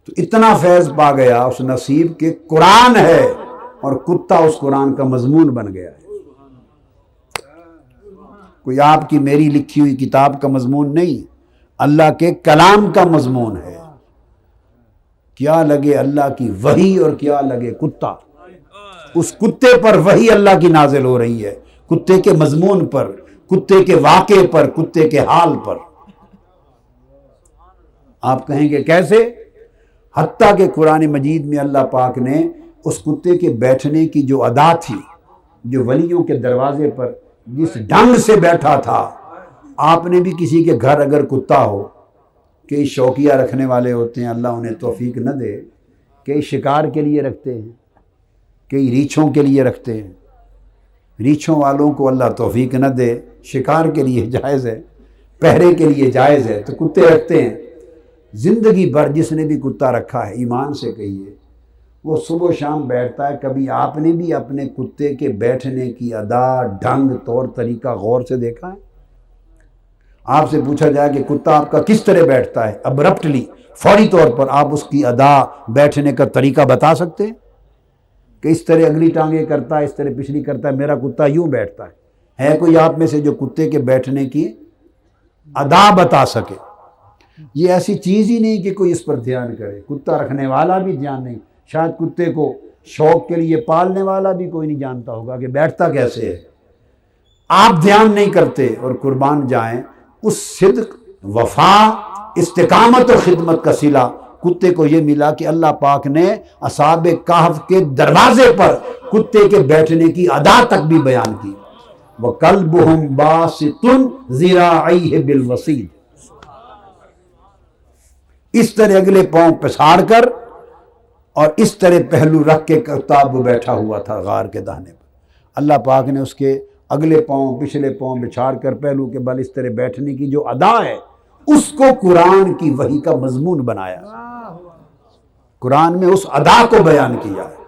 تو اتنا فیض پا گیا اس نصیب کہ قرآن ہے اور کتا اس قرآن کا مضمون بن گیا ہے۔ کوئی آپ کی میری لکھی ہوئی کتاب کا مضمون نہیں، اللہ کے کلام کا مضمون ہے۔ کیا لگے اللہ کی وحی اور کیا لگے کتا، اس کتے پر وحی اللہ کی نازل ہو رہی ہے، کتے کے مضمون پر، کتے کے واقعے پر، کتے کے حال پر۔ آپ کہیں گے کیسے؟ حتیٰ کہ قرآن مجید میں اللہ پاک نے اس کتے کے بیٹھنے کی جو ادا تھی، جو ولیوں کے دروازے پر جس ڈھنگ سے بیٹھا تھا، آپ نے بھی کسی کے گھر اگر کتا ہو، کئی شوقیہ رکھنے والے ہوتے ہیں، اللہ انہیں توفیق نہ دے، کئی شکار کے لیے رکھتے ہیں، کئی ریچھوں کے لیے رکھتے ہیں، ریچھوں والوں کو اللہ توفیق نہ دے، شکار کے لیے جائز ہے، پہرے کے لیے جائز ہے، تو کتے رکھتے ہیں۔ زندگی بھر جس نے بھی کتا رکھا ہے، ایمان سے کہیے، وہ صبح و شام بیٹھتا ہے۔ کبھی آپ نے بھی اپنے کتے کے بیٹھنے کی ادا، ڈھنگ، طور طریقہ غور سے دیکھا ہے؟ آپ سے پوچھا جائے کہ کتا آپ کا کس طرح بیٹھتا ہے، ابرپٹلی، فوری طور پر آپ اس کی ادا، بیٹھنے کا طریقہ بتا سکتے ہیں کہ اس طرح اگلی ٹانگیں کرتا ہے، اس طرح پچھلی کرتا ہے، میرا کتا یوں بیٹھتا ہے کوئی آپ میں سے جو کتے کے بیٹھنے کی ادا بتا سکے؟ یہ ایسی چیز ہی نہیں کہ کوئی اس پر دھیان کرے، کتا رکھنے والا بھی دھیان نہیں، شاید کتے کو شوق کے لیے پالنے والا بھی کوئی نہیں جانتا ہوگا کہ بیٹھتا کیسے ہے۔ آپ دھیان نہیں کرتے، اور قربان جائیں اس صدق، وفا، استقامت اور خدمت کا صلہ کتے کو یہ ملا کہ اللہ پاک نے اصحاب کہف کے دروازے پر کتے کے بیٹھنے کی ادا تک بھی بیان کی۔ وَقَلْبُهُمْ بَاسِطٌ ذِرَاعَيْهِ بِالْوَصِيدِ، اس طرح اگلے پاؤں پساڑ کر اور اس طرح پہلو رکھ کے کتاب وہ بیٹھا ہوا تھا غار کے دہنے پر۔ اللہ پاک نے اس کے اگلے پاؤں، پچھلے پاؤں بچھاڑ کر پہلو کے بل اس طرح بیٹھنے کی جو ادا ہے، اس کو قرآن کی وحی کا مضمون بنایا۔ قرآن میں اس ادا کو بیان کیا ہے۔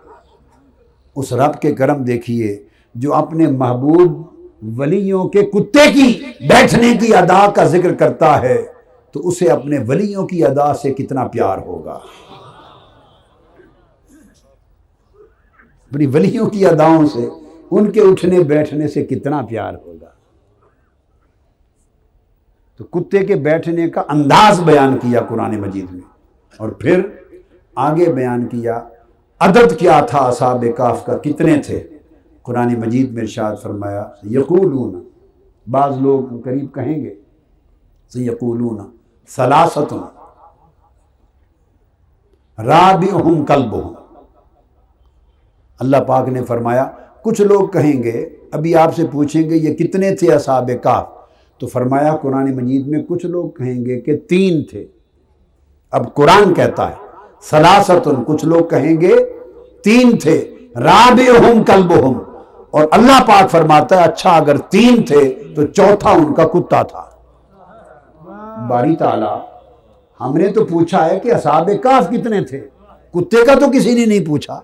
اس رب کے کرم دیکھیے جو اپنے محبوب ولیوں کے کتے کی بیٹھنے کی ادا کا ذکر کرتا ہے، تو اسے اپنے ولیوں کی ادا سے کتنا پیار ہوگا، اپنی ولیوں کی اداؤں سے، ان کے اٹھنے بیٹھنے سے کتنا پیار ہوگا۔ تو کتے کے بیٹھنے کا انداز بیان کیا قرآن مجید میں، اور پھر آگے بیان کیا عدد کیا تھا اصحاب کہف کا، کتنے تھے۔ قرآن مجید میں ارشاد فرمایا یقولون، بعض لوگ قریب کہیں گے سیقولون ثلاثۃ، رابعہم کلبہم۔ اللہ پاک نے فرمایا کچھ لوگ کہیں گے، ابھی آپ سے پوچھیں گے یہ کتنے تھے اصحاب کہف، تو فرمایا قرآن مجید میں کچھ لوگ کہیں گے کہ 3 تھے۔ اب قرآن کہتا ہے ثلاثۃ، کچھ لوگ کہیں گے 3 تھے، رابعہم کلبہم، اور اللہ پاک فرماتا ہے اچھا اگر 3 تھے تو چوتھا ان کا کتا تھا۔ باری تعالیٰ ہم نے تو پوچھا ہے کہ اصحاب کہف کتنے تھے، کتے کا تو کسی نے نہیں پوچھا،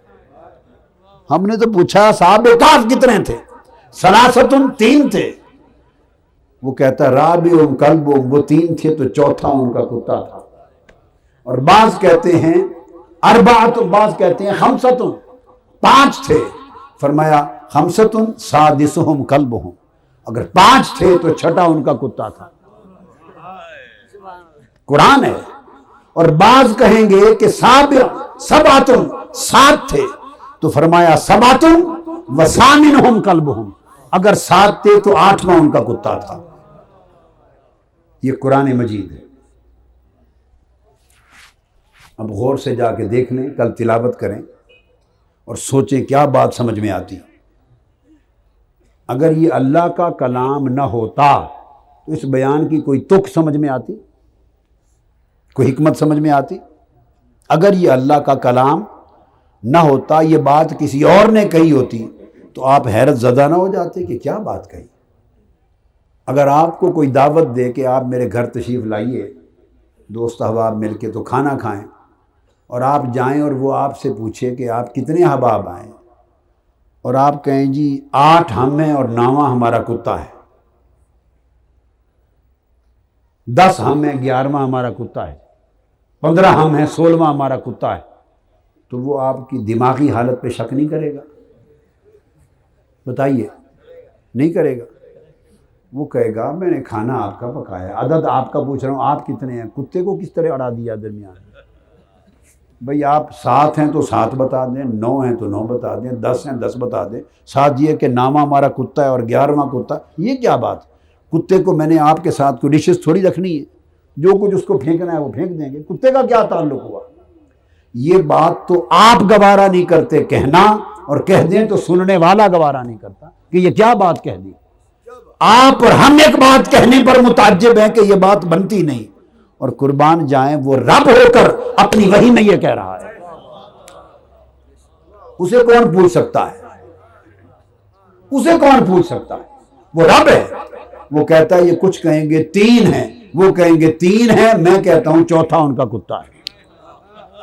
ہم نے تو پوچھا اصحاب کہف کتنے تھے، ثلاثۃ 3 تھے۔ وہ کہتا ہے رابعہم کلبہم، وہ 3 تھے تو چوتھا ان کا کتا تھا۔ اور بعض کہتے ہیں اربعۃ، بعض کہتے ہیں خمسۃ، 5 تھے۔ فرمایا خمسۃ سادسہم کلبہم، اگر 5 تھے تو چھٹا ان کا کتا تھا۔ قرآن ہے۔ اور بعض کہیں گے کہ سبعۃ، 7 تھے، تو فرمایا سبعۃ وثامنہم کلبہم، اگر 7 تھے تو 8واں ان کا کتا تھا۔ یہ قرآن مجید ہے۔ اب غور سے جا کے دیکھ لیں، کل تلاوت کریں اور سوچیں کیا بات سمجھ میں آتی۔ اگر یہ اللہ کا کلام نہ ہوتا تو اس بیان کی کوئی تک سمجھ میں آتی، کوئی حکمت سمجھ میں آتی؟ اگر یہ اللہ کا کلام نہ ہوتا، یہ بات کسی اور نے کہی ہوتی تو آپ حیرت زدہ نہ ہو جاتے کہ کیا بات کہی۔ اگر آپ کو کوئی دعوت دے کہ آپ میرے گھر تشریف لائیے، دوست احباب مل کے تو کھانا کھائیں، اور آپ جائیں اور وہ آپ سے پوچھے کہ آپ کتنے احباب آئیں، اور آپ کہیں جی 8 ہم ہیں اور 9واں ہمارا کتا ہے، 10 ہم ہیں 11واں ہمارا کتا ہے، 15 ہم ہیں 16واں ہمارا کتا ہے، تو وہ آپ کی دماغی حالت پہ شک نہیں کرے گا؟ بتائیے، نہیں کرے گا؟ وہ کہے گا میں نے کھانا آپ کا پکایا، عدد آپ کا پوچھ رہا ہوں، آپ کتنے ہیں؟ کتے کو کس طرح اڑا دیا درمیان؟ بھئی آپ 7 ہیں تو 7 بتا دیں، 9 ہیں تو 9 بتا دیں، 10 ہیں 10 بتا دیں، ساتھ یہ کہ 9واں ہمارا کتا ہے اور 11واں کتا، یہ کیا بات؟ کتے کو میں نے آپ کے ساتھ کوئی ڈشز تھوڑی رکھنی ہے، جو کچھ اس کو پھینکنا ہے وہ پھینک دیں گے، کتے کا کیا تعلق ہوا؟ یہ بات تو آپ گوارا نہیں کرتے کہنا، اور کہہ دیں تو سننے والا گوارا نہیں کرتا کہ یہ کیا بات کہہ دی۔ آپ اور ہم ایک بات کہنے پر متعجب ہیں کہ یہ بات بنتی نہیں، اور قربان جائیں وہ رب ہو کر اپنی وحی میں یہ کہہ رہا ہے، اسے کون پوچھ سکتا ہے؟ اسے کون پوچھ سکتا ہے؟ وہ رب ہے۔ وہ کہتا ہے یہ کچھ کہیں گے 3 ہیں، وہ کہیں گے 3 ہیں، میں کہتا ہوں چوتھا ان کا کتا ہے۔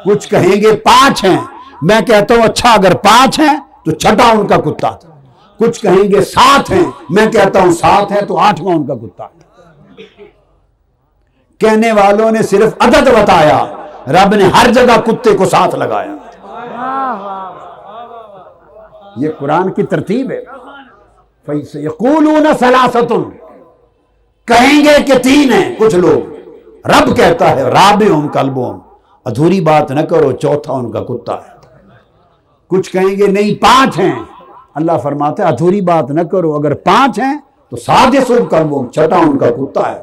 کچھ کہیں گے 5 ہیں، میں کہتا ہوں اچھا اگر 5 ہیں تو چھٹا ان کا کتا تھا۔ کچھ کہیں گے 7 ہیں، میں کہتا ہوں 7 ہیں تو 8واں ان کا کتا ہے۔ کہنے والوں نے صرف عدد بتایا، رب نے ہر جگہ کتے کو ساتھ لگایا۔ یہ قرآن کی ترتیب ہے۔ فَيَقُولُونَ ثَلَاثَةٌ، کہیں گے کہ 3 ہیں کچھ لوگ، رب کہتا ہے رابعہم کلبہم، ادھوری بات نہ کرو، چوتھا ان کا کتا ہے۔ کچھ کہیں گے نہیں 5 ہیں، اللہ فرماتا ہے ادھوری بات نہ کرو، اگر 5 ہیں تو سادسہم کلبہم، چھٹا ان کا کتا ہے۔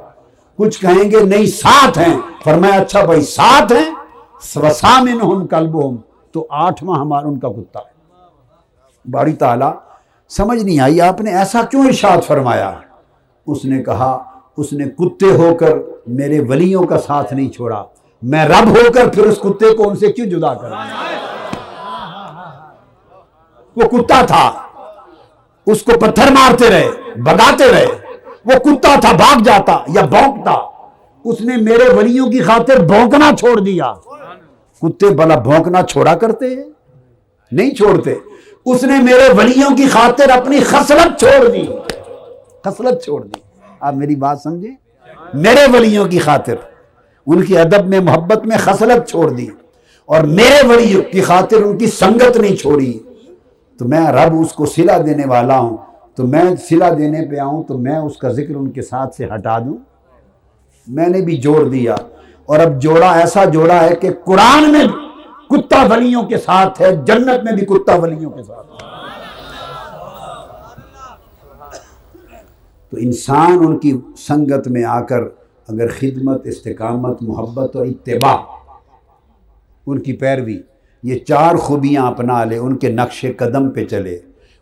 کچھ کہیں گے نہیں 7 ہیں، فرمایا اچھا بھائی 7 ہیں، وثامنہم کلبہم، تو 8واں ہمارا ان کا کتا ہے۔ باری تعالیٰ سمجھ نہیں آئی آپ نے ایسا کیوں ارشاد فرمایا؟ اس نے کہا اس نے کتے ہو کر میرے ولیوں کا ساتھ نہیں چھوڑا، میں رب ہو کر پھر اس کتے کو ان سے کیوں جدا کروں؟ وہ کتا تھا، اس کو پتھر مارتے رہے، بگاتے رہے، وہ کتا تھا، بھاگ جاتا یا بھونکتا، اس نے میرے ولیوں کی خاطر بھونکنا چھوڑ دیا۔ کتے بھلا بھونکنا چھوڑا کرتے ہیں؟ نہیں چھوڑتے۔ اس نے میرے ولیوں کی خاطر اپنی خصلت چھوڑ دی، خصلت چھوڑ دی۔ آپ میری بات سمجھیں، میرے ولیوں کی خاطر ان کی ادب میں محبت میں خصلت چھوڑ دی، اور میرے ولیوں کی خاطر ان کی سنگت نہیں چھوڑی، تو میں رب اس کو صلہ دینے والا ہوں، تو میں صلہ دینے پہ آؤں تو میں اس کا ذکر ان کے ساتھ سے ہٹا دوں؟ میں نے بھی جوڑ دیا، اور اب جوڑا ایسا جوڑا ہے کہ قرآن میں کتا ولیوں کے ساتھ ہے، جنت میں بھی کتا ولیوں کے ساتھ ہے۔ تو انسان ان کی سنگت میں آ کر اگر خدمت، استقامت، محبت اور اتباع ان کی پیروی، یہ 4 خوبیاں اپنا لے، ان کے نقش قدم پہ چلے،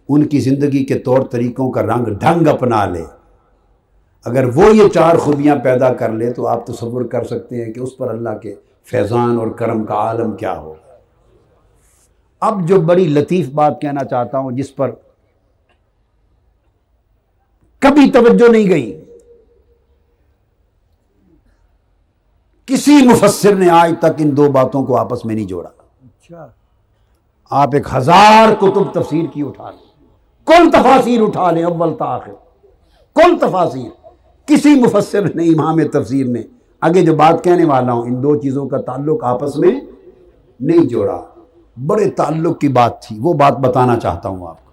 ان کی زندگی کے طور طریقوں کا رنگ ڈھنگ اپنا لے، اگر وہ یہ 4 خوبیاں پیدا کر لے تو آپ تصور کر سکتے ہیں کہ اس پر اللہ کے فیضان اور کرم کا عالم کیا ہو۔ اب جو بڑی لطیف بات کہنا چاہتا ہوں، جس پر کبھی توجہ نہیں گئی، کسی مفسر نے آج تک ان 2 باتوں کو آپس میں نہیں جوڑا۔ آپ 1000 کتب تفسیر کی اٹھا لیں، کل تفاسیر اٹھا لیں اول تا آخر، کل تفاسیر، کسی مفسر نے، امام تفسیر نے آگے جو بات کہنے والا ہوں ان 2 چیزوں کا تعلق آپس میں نہیں جوڑا۔ بڑے تعلق کی بات تھی، وہ بات بتانا چاہتا ہوں آپ کو۔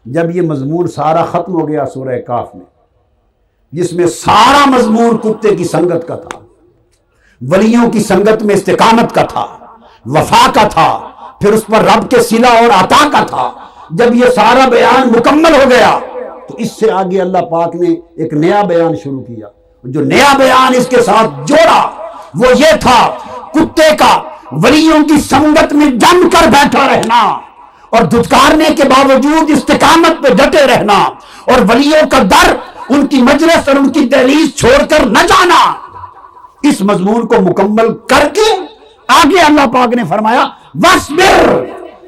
جب یہ مضمون سارا ختم ہو گیا سورہ کاف میں، جس میں سارا مضمون کتے کی سنگت کا تھا، ولیوں کی سنگت میں استقامت کا تھا، وفا کا تھا، پھر اس پر رب کے صلہ اور عطا کا تھا، جب یہ سارا بیان مکمل ہو گیا تو اس سے آگے اللہ پاک نے ایک نیا بیان شروع کیا۔ جو نیا بیان اس کے ساتھ جوڑا وہ یہ تھا، کتے کا ولیوں کی سنگت میں جم کر بیٹھا رہنا اور دھتکارنے کے باوجود استقامت پہ ڈٹے رہنا، اور ولیوں کا در، ان کی مجلس اور ان کی دہلیز چھوڑ کر نہ جانا۔ اس مضمون کو مکمل کر کے آگے اللہ پاک نے فرمایا وَاصْبِرْ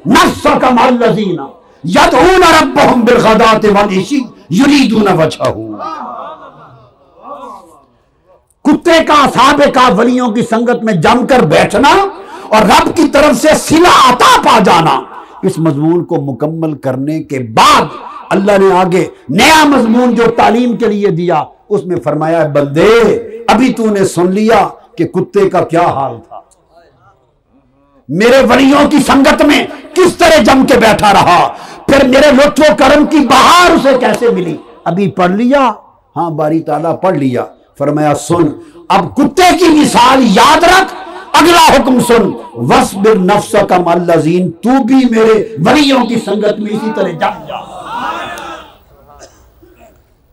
نَفْسَكَ مَعَ الَّذِينَ يَدْعُونَ رَبَّهُمْ بِالْغَدَاةِ وَالْعَشِيِّ يُرِيدُونَ وَجْهَهُ۔ کتے کا، اصحاب کا، ولیوں کی سنگت میں جم کر بیٹھنا اور رب کی طرف سے صلہ عطا پا جانا، اس مضمون کو مکمل کرنے کے بعد اللہ نے آگے نیا مضمون جو تعلیم کے لیے دیا، اس میں فرمایا بندے ابھی تو نے سن لیا کہ کتے کا کیا حال تھا، میرے ولیوں کی سنگت میں کس طرح جم کے بیٹھا رہا، پھر میرے لطف و کرم کی بہار اسے کیسے ملی، ابھی پڑھ لیا؟ ہاں باری تعالیٰ پڑھ لیا۔ فرمایا سن، اب کتے کی مثال یاد رکھ، اگلا حکم سن، وَاصْبِرْ نَفْسَكَ مَعَ الَّذِينَ، تو بھی میرے ولیوں کی سنگت میں اسی طرح جم جا۔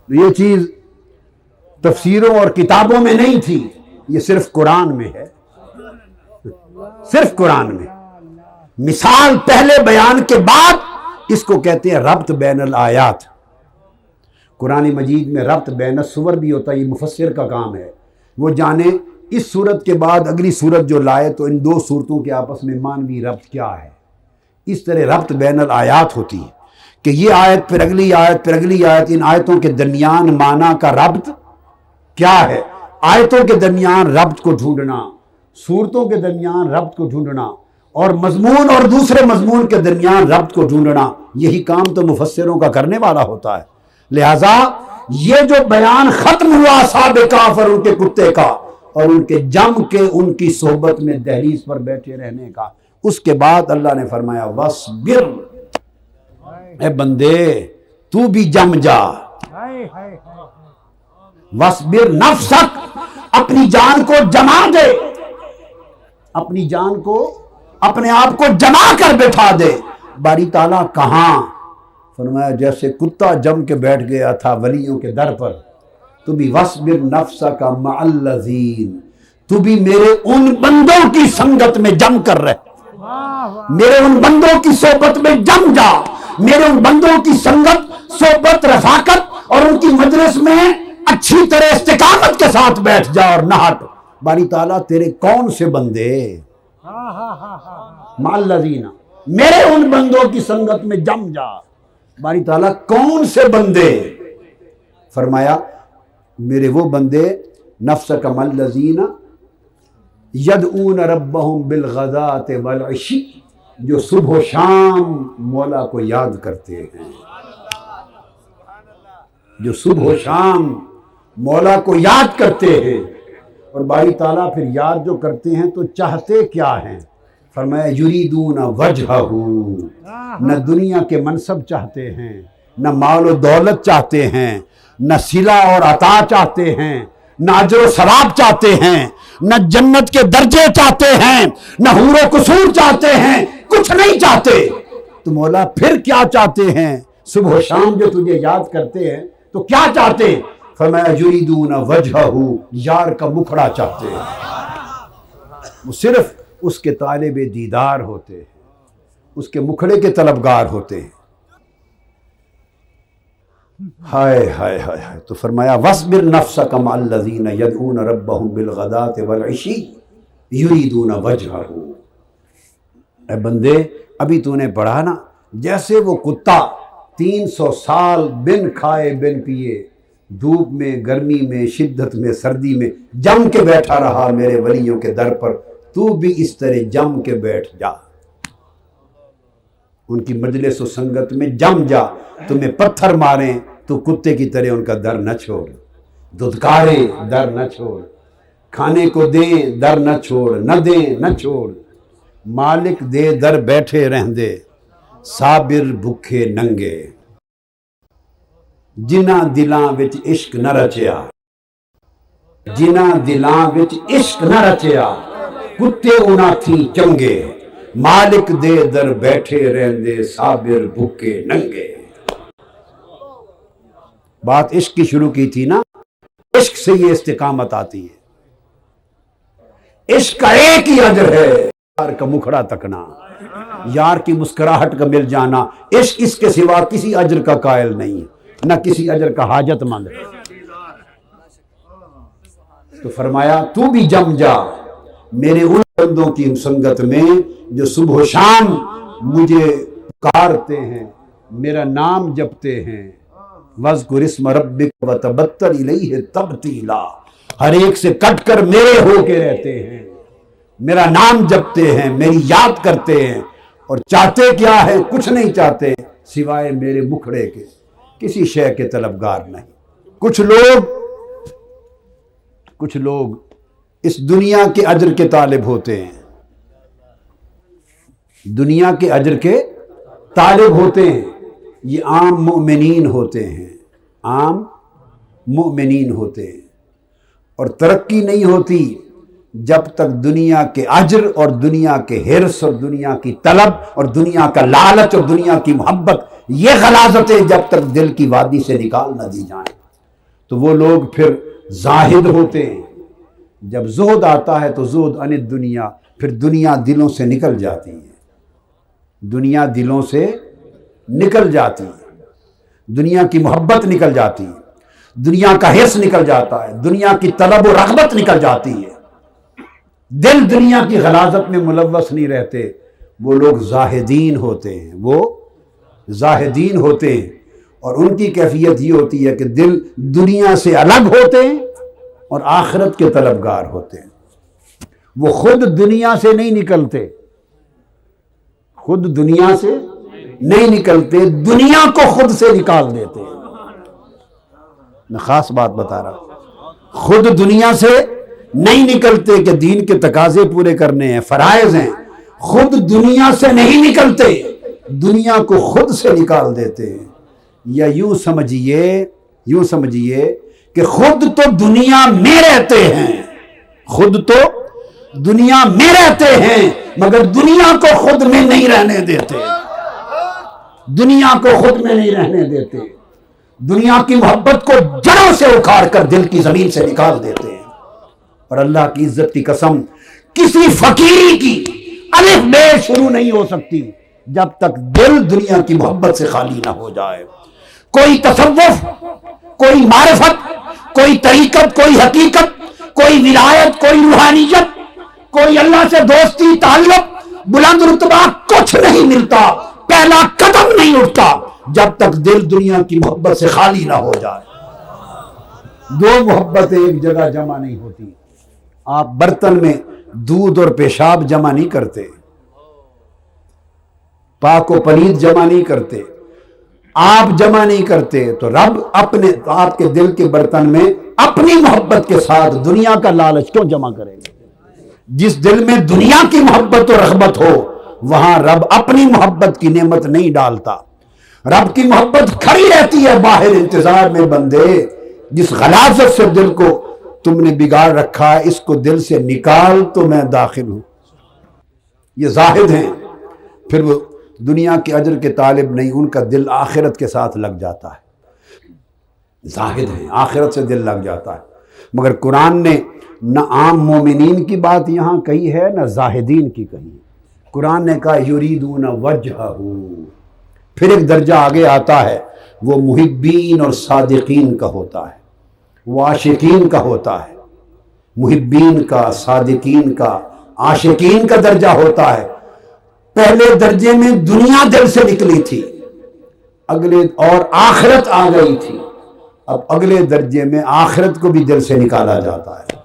یہ چیز تفسیروں اور کتابوں میں نہیں تھی، یہ صرف قرآن میں ہے، صرف قرآن میں۔ مثال پہلے بیان کے بعد اس کو کہتے ہیں ربط بین الآیات۔ قرآن مجید میں ربط بین السور بھی ہوتا ہے، یہ مفسر کا کام ہے، وہ جانے اس صورت کے بعد اگلی صورت جو لائے تو ان 2 صورتوں کے آپس میں معنوی ربط کیا ہے۔ اس طرح ربط بین الآیات ہوتی ہے کہ یہ آیت پھر اگلی آیت پھر اگلی آیت، ان آیتوں کے درمیان معنی کا ربط کیا ہے، آیتوں کے درمیان ربط کو ڈھونڈنا، صورتوں کے درمیان ربط کو ڈھونڈنا، اور مضمون اور دوسرے مضمون کے درمیان ربط کو ڈھونڈنا، یہی کام تو مفسروں کا کرنے والا ہوتا ہے۔ لہٰذا یہ جو بیان ختم ہوا اصحاب کہف اور ان کے کتے کا، اور ان کے جم کے ان کی صحبت میں دہلیز پر بیٹھے رہنے کا، اس کے بعد اللہ نے فرمایا وَاصْبِرْ، اے بندے تو بھی جم جا، وَاصْبِرْ نَفْسَكَ، اپنی جان کو جما دے، اپنی جان کو، اپنے آپ کو جما کر بٹھا دے۔ باری تعالیٰ کہاں؟ فرمایا جیسے کتا جم کے بیٹھ گیا تھا ولیوں کے در پر، تو بھی وَاصْبِرْ نَفْسَكَ مَعَ الَّذِينَ، تو بھی میرے ان بندوں کی سنگت میں جم کر رہ، میرے ان بندوں کی صحبت میں جم جا، میرے ان بندوں کی سنگت، صحبت، رفاقت اور ان کی مجلس میں اچھی طرح استقامت کے ساتھ بیٹھ جا اور نہ ہٹ۔ باری تعالیٰ تیرے کون سے بندے؟ مَعَ الَّذِينَ، میرے ان بندوں کی سنگت میں جم جا۔ باری تعالیٰ کون سے بندے؟ فرمایا میرے وہ بندے، نفسک مع الذین یدعون ربہم بالغداۃ والعشی، جو صبح و شام مولا کو یاد کرتے ہیں، جو صبح و شام مولا کو یاد کرتے ہیں۔ اور باری تعالیٰ پھر یاد جو کرتے ہیں تو چاہتے کیا ہیں؟ فرمایا یریدون وجہہ، نہ دنیا کے منصب چاہتے ہیں، نہ مال و دولت چاہتے ہیں، نہ صلہ اور عطا چاہتے ہیں، نہ اجر و ثواب چاہتے ہیں، نہ جنت کے درجے چاہتے ہیں، نہ حور و قصور چاہتے ہیں، کچھ نہیں چاہتے۔ تو مولا پھر کیا چاہتے ہیں؟ صبح و شام جو تجھے یاد کرتے ہیں تو کیا چاہتے؟ فرمایا یریدون وجہہ، یار کا مکھڑا چاہتے ہیں۔ وہ صرف اس کے طالب دیدار ہوتے ہیں، اس کے مکھڑے کے طلبگار ہوتے ہیں۔ ہائے ہائے ہائے ہائے، تو فرمایا وَاصْبِرْ نَفْسَكَ مَعَ الَّذِينَ يَدْعُونَ رَبَّهُمْ بِالْغَدَاةِ وَالْعِشِيِّ يُرِيدُونَ وَجْهَهُ۔ اے بندے، ابھی تو نے پڑھا نا، جیسے وہ کتا 300 سال بن کھائے بن پیے، دھوپ میں، گرمی میں، شدت میں، سردی میں جم کے بیٹھا رہا میرے ولیوں کے در پر، تو بھی اس طرح جم کے بیٹھ جا، ان کی مجلس و سنگت میں جم جا۔ تمہیں پتھر ماریں تو کتے کی طرح ان کا در نہ چھوڑ، دھتکارے در نہ چھوڑ، کھانے کو دیں در نہ چھوڑ، نہ دیں نہ چھوڑ، مالک دے در بیٹھے رہندے، صابر بھکھے ننگے، جنہاں دلاں وچ عشق نہ رچیا، جنہاں دلاں وچ عشق نہ رچیا، کتے انہاں تھی چنگے، مالک دے در بیٹھے رہندے، صابر بھکھے ننگے۔ بات عشق کی شروع کی تھی نا، عشق سے یہ استقامت آتی ہے۔ عشق کا ایک ہی اجر ہے، یار کا مکھڑا تکنا، یار کی مسکراہٹ کا مل جانا۔ عشق اس کے سوا کسی اجر کا قائل نہیں ہے، نہ کسی اجر کا حاجت مند ہے۔ تو فرمایا تو بھی جم جا میرے ان بندوں کی سنگت میں جو صبح و شام مجھے پکارتے ہیں، میرا نام جپتے ہیں۔ وَاذْكُرِ اسْمَ رَبِّكَ وَتَبَتَّلْ إِلَيْهِ تَبْتِيلًا، ہر ایک سے کٹ کر میرے ہو کے رہتے ہیں، میرا نام جپتے ہیں، میری یاد کرتے ہیں، اور چاہتے کیا ہے؟ کچھ نہیں چاہتے سوائے میرے مکھڑے کے، کسی شے کے طلبگار نہیں۔ کچھ لوگ اس دنیا کے اجر کے طالب ہوتے ہیں، دنیا کے اجر کے طالب ہوتے ہیں، یہ عام مؤمنین ہوتے ہیں، عام مؤمنین ہوتے ہیں، اور ترقی نہیں ہوتی جب تک دنیا کے اجر اور دنیا کے حرص اور دنیا کی طلب اور دنیا کا لالچ اور دنیا کی محبت، یہ غلاظتیں جب تک دل کی وادی سے نکال نہ دی جائیں، تو وہ لوگ پھر زاہد ہوتے ہیں۔ جب زہد آتا ہے تو زہد عن الدنیا، پھر دنیا دلوں سے نکل جاتی ہے، دنیا دلوں سے نکل جاتی ہے، دنیا کی محبت نکل جاتی ہے، دنیا کا حرص نکل جاتا ہے، دنیا کی طلب و رغبت نکل جاتی ہے، دل دنیا کی غلاظت میں ملوث نہیں رہتے۔ وہ لوگ زاہدین ہوتے ہیں، وہ زاہدین ہوتے ہیں، اور ان کی کیفیت یہ ہوتی ہے کہ دل دنیا سے الگ ہوتے ہیں اور آخرت کے طلبگار ہوتے ہیں۔ وہ خود دنیا سے نہیں نکلتے، خود دنیا سے نہیں نکلتے، دنیا کو خود سے نکال دیتے ہیں۔ میں خاص بات بتا رہا ہوں، خود دنیا سے نہیں نکلتے کہ دین کے تقاضے پورے کرنے ہیں، فرائض ہیں، خود دنیا سے نہیں نکلتے، دنیا کو خود سے نکال دیتے ہیں۔ یا یوں سمجھیے کہ خود تو دنیا میں رہتے ہیں، خود تو دنیا میں رہتے ہیں، مگر دنیا کو خود میں نہیں رہنے دیتے، دنیا کو خود میں نہیں رہنے دیتے، دنیا کی محبت کو جڑوں سے اکھاڑ کر دل کی زمین سے نکال دیتے ہیں۔ اور اللہ کی عزت کی قسم، کسی فقیری کی الف بے شروع نہیں ہو سکتی جب تک دل دنیا کی محبت سے خالی نہ ہو جائے۔ کوئی تصوف، کوئی معرفت، کوئی طریقت، کوئی حقیقت، کوئی ولایت، کوئی روحانیت، کوئی اللہ سے دوستی، تعلق، بلند رتبہ، کچھ نہیں ملتا، پہلا قدم نہیں اٹھتا جب تک دل دنیا کی محبت سے خالی نہ ہو جائے۔ دو محبتیں ایک جگہ جمع نہیں ہوتی۔ آپ برتن میں دودھ اور پیشاب جمع نہیں کرتے، پاک و پلید جمع نہیں کرتے، آپ جمع نہیں کرتے، تو رب آپ کے دل کے برتن میں اپنی محبت کے ساتھ دنیا کا لالچ کیوں جمع کرے گا؟ جس دل میں دنیا کی محبت و رغبت ہو وہاں رب اپنی محبت کی نعمت نہیں ڈالتا۔ رب کی محبت کھڑی رہتی ہے باہر انتظار میں، بندے جس غلاظت سے دل کو تم نے بگاڑ رکھا ہے اس کو دل سے نکال تو میں داخل ہوں۔ یہ زاہد ہیں، پھر وہ دنیا کے اجر کے طالب نہیں، ان کا دل آخرت کے ساتھ لگ جاتا ہے، زاہد ہیں، آخرت سے دل لگ جاتا ہے۔ مگر قرآن نے نہ عام مومنین کی بات یہاں کہی ہے نہ زاہدین کی کہی ہے۔ قرآن نے کہا یریدون وجہہ، پھر ایک درجہ آگے آتا ہے، وہ محبین اور صادقین کا ہوتا ہے، وہ عاشقین کا ہوتا ہے۔ محبین کا، صادقین کا، عاشقین کا درجہ ہوتا ہے۔ پہلے درجے میں دنیا دل سے نکلی تھی، اگلے اور آخرت آ گئی تھی، اب اگلے درجے میں آخرت کو بھی دل سے نکالا جاتا ہے۔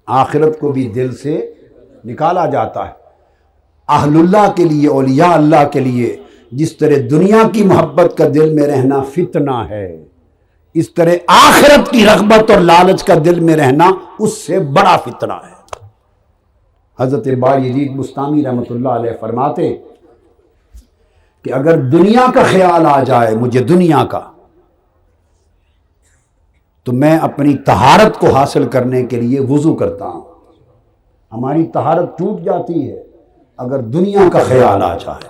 آخرت کو بھی دل سے نکالا جاتا ہے۔ اہل اللہ کے لیے، اولیاء اللہ کے لیے جس طرح دنیا کی محبت کا دل میں رہنا فتنہ ہے، اس طرح آخرت کی رغبت اور لالچ کا دل میں رہنا اس سے بڑا فتنہ ہے۔ حضرت بایزید بستامی رحمۃ اللہ علیہ فرماتے کہ اگر دنیا کا خیال آ جائے مجھے، دنیا کا، تو میں اپنی طہارت کو حاصل کرنے کے لیے وضو کرتا ہوں۔ ہماری طہارت ٹوٹ جاتی ہے اگر دنیا کا خیال آ جائے،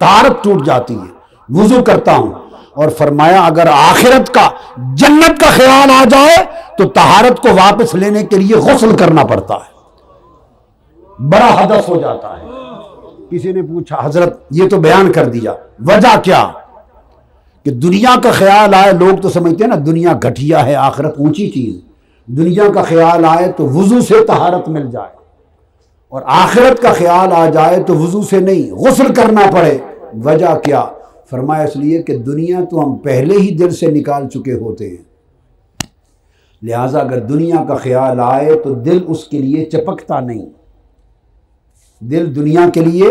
طہارت ٹوٹ جاتی ہے، وضو کرتا ہوں۔ اور فرمایا اگر آخرت کا، جنت کا خیال آ جائے تو طہارت کو واپس لینے کے لیے غسل کرنا پڑتا ہے، بڑا حدث ہو جاتا ہے۔ کسی نے پوچھا حضرت یہ تو بیان کر دیا، وجہ کیا؟ کہ دنیا کا خیال آئے، لوگ تو سمجھتے ہیں نا دنیا گھٹیا ہے، آخرت اونچی چیز، دنیا کا خیال آئے تو وضو سے طہارت مل جائے، اور آخرت کا خیال آ جائے تو وضو سے نہیں، غسل کرنا پڑے۔ وجہ کیا؟ فرمایا اس لیے کہ دنیا تو ہم پہلے ہی دل سے نکال چکے ہوتے ہیں، لہٰذا اگر دنیا کا خیال آئے تو دل اس کے لیے چپکتا نہیں، دل دنیا کے لیے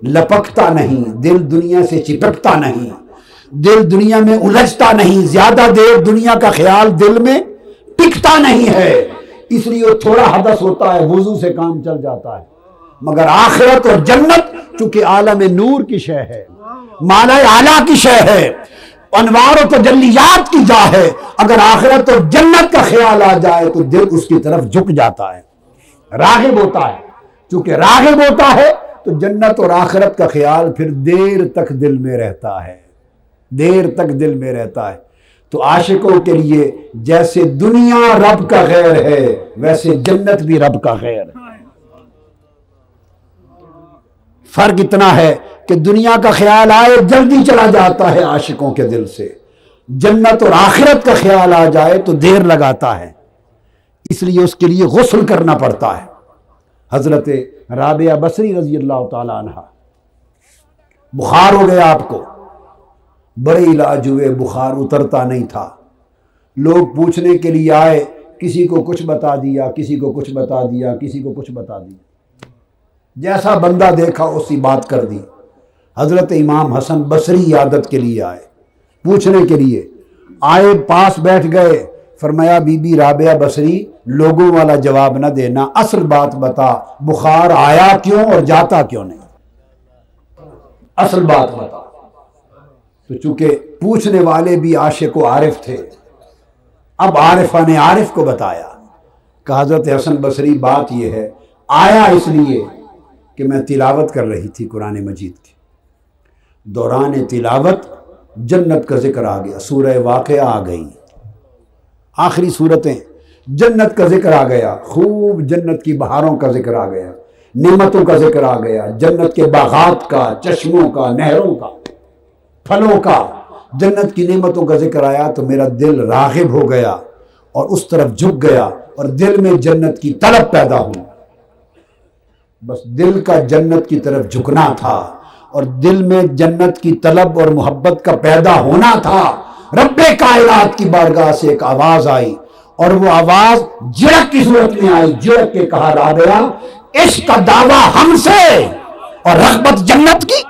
لپکتا نہیں، دل دنیا سے چپکتا نہیں، دل دنیا میں الجھتا نہیں، زیادہ دیر دنیا کا خیال دل میں ٹکتا نہیں ہے، اس لیے وہ تھوڑا حدث ہوتا ہے، وضو سے کام چل جاتا ہے۔ مگر آخرت اور جنت چونکہ عالم نور کی شے ہے، مالا اعلیٰ کی شے ہے، انوار و تجلیات کی جا ہے، اگر آخرت اور جنت کا خیال آ جائے تو دل اس کی طرف جھک جاتا ہے، راغب ہوتا ہے۔ چونکہ راغب ہوتا ہے تو جنت اور آخرت کا خیال پھر دیر تک دل میں رہتا ہے، دیر تک دل میں رہتا ہے۔ تو عاشقوں کے لیے جیسے دنیا رب کا غیر ہے ویسے جنت بھی رب کا غیر ہے۔ فرق اتنا ہے کہ دنیا کا خیال آئے جلدی چلا جاتا ہے عاشقوں کے دل سے، جنت اور آخرت کا خیال آ جائے تو دیر لگاتا ہے، اس لیے اس کے لیے غسل کرنا پڑتا ہے۔ حضرت رابعہ بصری رضی اللہ تعالی عنہ، بخار ہو گیا آپ کو، بڑے علاج ہوئے، بخار اترتا نہیں تھا، لوگ پوچھنے کے لیے آئے، کسی کو کچھ بتا دیا، کسی کو کچھ بتا دیا، کسی کو کچھ بتا دیا، جیسا بندہ دیکھا اسی بات کر دی۔ حضرت امام حسن بصری عیادت کے لیے آئے، پوچھنے کے لیے آئے، پاس بیٹھ گئے، فرمایا بی بی رابعہ بصری لوگوں والا جواب نہ دینا، اصل بات بتا، بخار آیا کیوں اور جاتا کیوں نہیں، اصل بات بتا۔ تو چونکہ پوچھنے والے بھی عاشق و عارف تھے، اب عارفہ نے عارف کو بتایا کہ حضرت حسن بصری بات یہ ہے، آیا اس لیے کہ میں تلاوت کر رہی تھی قرآن مجید کی، دوران تلاوت جنت کا ذکر آ گیا، سورہ واقعہ آ گئی، آخری صورتیں، جنت کا ذکر آ گیا، خوب جنت کی بہاروں کا ذکر آ گیا، نعمتوں کا ذکر آ گیا، جنت کے باغات کا، چشموں کا، نہروں کا، پھلوں کا، جنت کی نعمتوں کا ذکر آیا تو میرا دل راغب ہو گیا اور اس طرف جھک گیا اور دل میں جنت کی طلب پیدا ہوئی۔ بس دل کا جنت کی طرف جھکنا تھا اور دل میں جنت کی طلب اور محبت کا پیدا ہونا تھا۔ رب کائنات کی بارگاہ سے ایک آواز آئی اور وہ آواز جھڑک کی صورت میں آئی، جھڑک کے کہا رابعہ عشق کا دعویٰ ہم سے اور رغبت جنت کی،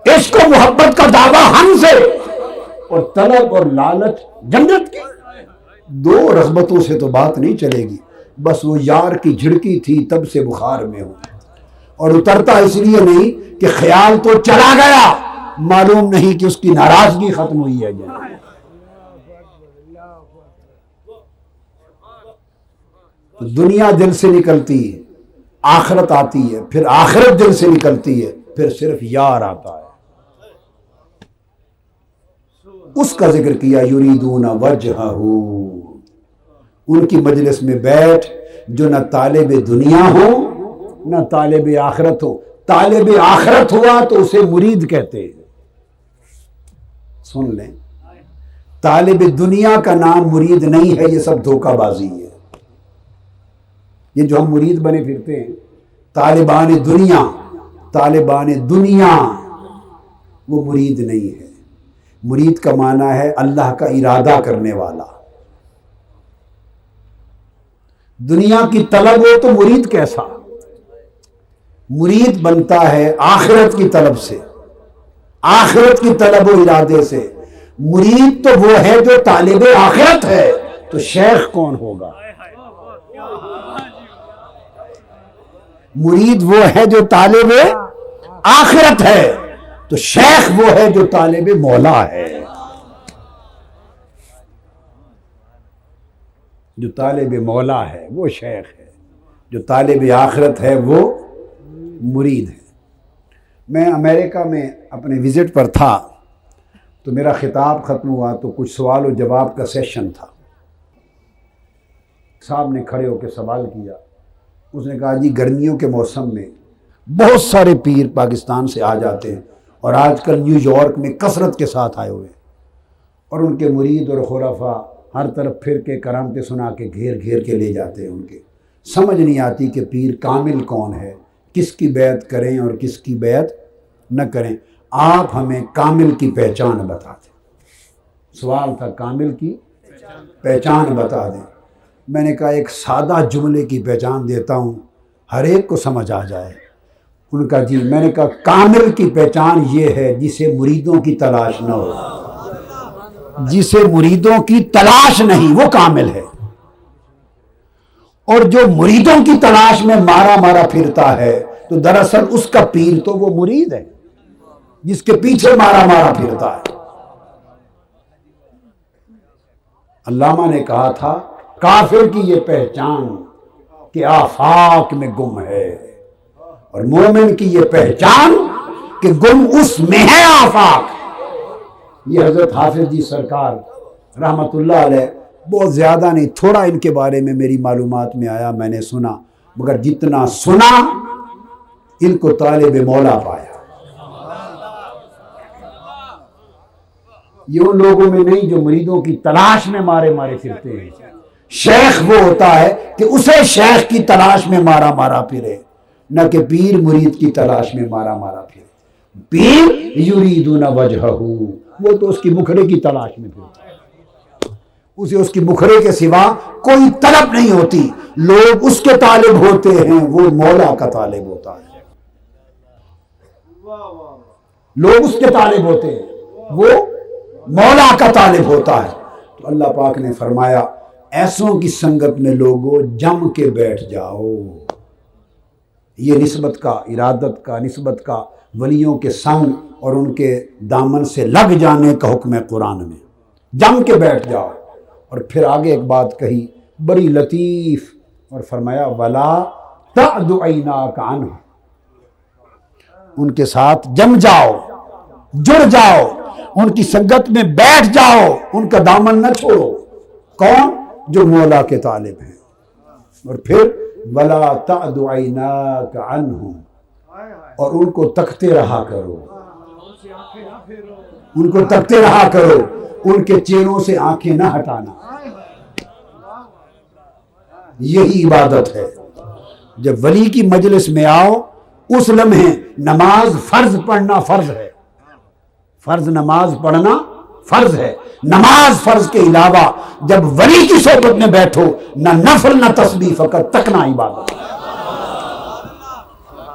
عشق و محبت کا دعویٰ ہم سے اور طلب اور لالچ جنت کی، دو رغبتوں سے تو بات نہیں چلے گی۔ بس وہ یار کی جھڑکی تھی تب سے بخار میں ہوں، اور اترتا اس لیے نہیں کہ خیال تو چلا گیا، معلوم نہیں کہ اس کی ناراضگی ختم ہوئی ہے یا نہیں۔ دنیا دل سے نکلتی ہے، آخرت آتی ہے، پھر آخرت دل سے نکلتی ہے، پھر صرف یار آتا ہے۔ اس کا ذکر کیا یریدون وجہہ، ان کی مجلس میں بیٹھ جو نہ طالب دنیا ہو نہ طالب آخرت ہو۔ طالب آخرت ہوا تو اسے مرید کہتے ہیں، سن لیں، طالب دنیا کا نام مرید نہیں ہے، یہ سب دھوکہ بازی ہے۔ یہ جو ہم مرید بنے پھرتے ہیں، طالبان دنیا وہ مرید نہیں ہے۔ مرید کا معنی ہے اللہ کا ارادہ کرنے والا۔ دنیا کی طلب ہو تو مرید کیسا؟ مرید بنتا ہے آخرت کی طلب سے، آخرت کی طلب و ارادے سے۔ مرید تو وہ ہے جو طالب آخرت ہے، تو شیخ کون ہوگا؟ مرید وہ ہے جو طالب آخرت ہے، تو شیخ وہ ہے جو طالب مولا ہے۔ جو طالب مولا ہے وہ شیخ ہے، جو طالب آخرت ہے وہ مرید ہے۔ میں امریکہ میں اپنے وزٹ پر تھا، تو میرا خطاب ختم ہوا تو کچھ سوال و جواب کا سیشن تھا۔ صاحب نے کھڑے ہو کے سوال کیا، اس نے کہا جی گرمیوں کے موسم میں بہت سارے پیر پاکستان سے آ جاتے ہیں، اور آج کل نیو یارک میں کثرت کے ساتھ آئے ہوئے ہیں، اور ان کے مرید اور خلفاء ہر طرف پھر کے کرامتیں سنا کے گھیر گھیر کے لے جاتے ہیں۔ ان کے سمجھ نہیں آتی کہ پیر کامل کون ہے، کس کی بیعت کریں اور کس کی بیعت نہ کریں۔ آپ ہمیں کامل کی پہچان بتا دیں۔ سوال تھا کامل کی پہچان بتا دیں۔ میں نے کہا ایک سادہ جملے کی پہچان دیتا ہوں، ہر ایک کو سمجھ آ جائے۔ ان کا جی، میں نے کہا کامل کی پہچان یہ ہے جسے مریدوں کی تلاش نہ ہو، جسے مریدوں کی تلاش نہیں وہ کامل ہے، اور جو مریدوں کی تلاش میں مارا مارا پھرتا ہے تو دراصل اس کا پیر تو وہ مرید ہے جس کے پیچھے مارا مارا پھرتا ہے۔ علامہ نے کہا تھا کافر کی یہ پہچان کہ آفاق میں گم ہے، اور مومن کی یہ پہچان کہ گم اس میں ہے آفاق۔ یہ حضرت حافظ جی سرکار رحمت اللہ علیہ، بہت زیادہ نہیں، تھوڑا ان کے بارے میں میری معلومات میں آیا، میں نے سنا، مگر جتنا سنا ان کو طالب مولا پایا۔ یہ ان لوگوں میں نہیں جو مریدوں کی تلاش میں مارے مارے پھرتے ہیں۔ شیخ وہ ہوتا ہے کہ اسے شیخ کی تلاش میں مارا مارا پھرے، نہ کہ پیر مرید کی تلاش میں مارا مارا پھرے۔ پیر یریدون وجہہ، وہ تو اس کی مکھڑے کی تلاش میں پھرتا ہے، اسے اس کی مکھڑے کے سوا کوئی طلب نہیں ہوتی۔ لوگ اس کے طالب ہوتے ہیں، وہ مولا کا طالب ہوتا ہے۔ لوگ اس کے طالب ہوتے ہیں، وہ مولا کا طالب ہوتا ہے۔ تو اللہ پاک نے فرمایا ایسوں کی سنگت میں لوگوں جم کے بیٹھ جاؤ۔ یہ نسبت کا، ارادت کا، نسبت کا، ولیوں کے سنگ اور ان کے دامن سے لگ جانے کا حکم ہے قرآن میں۔ جم کے بیٹھ جاؤ۔ اور پھر آگے ایک بات کہی بڑی لطیف، اور فرمایا وَلَا تَعْدُ عَيْنَاكَ عَنْهُ، ان کے ساتھ جم جاؤ، جڑ جاؤ، ان کی سنگت میں بیٹھ جاؤ، ان کا دامن نہ چھوڑو۔ کون؟ جو مولا کے طالب ہیں۔ اور پھر وَلَا تَعْدُ عَيْنَاكَ عَنْهُ، اور ان کو تکتے رہا کرو، ان کو تکتے رہا کرو، ان کے چہروں سے آنکھیں نہ ہٹانا۔ یہی عبادت ہے۔ جب ولی کی مجلس میں آؤ، اس لمحے نماز فرض پڑھنا فرض ہے، فرض نماز پڑھنا فرض ہے۔ نماز فرض کے علاوہ جب ولی کی صحبت میں بیٹھو، نہ نفل نہ تسبیح، فقط تکنا عبادت ہے،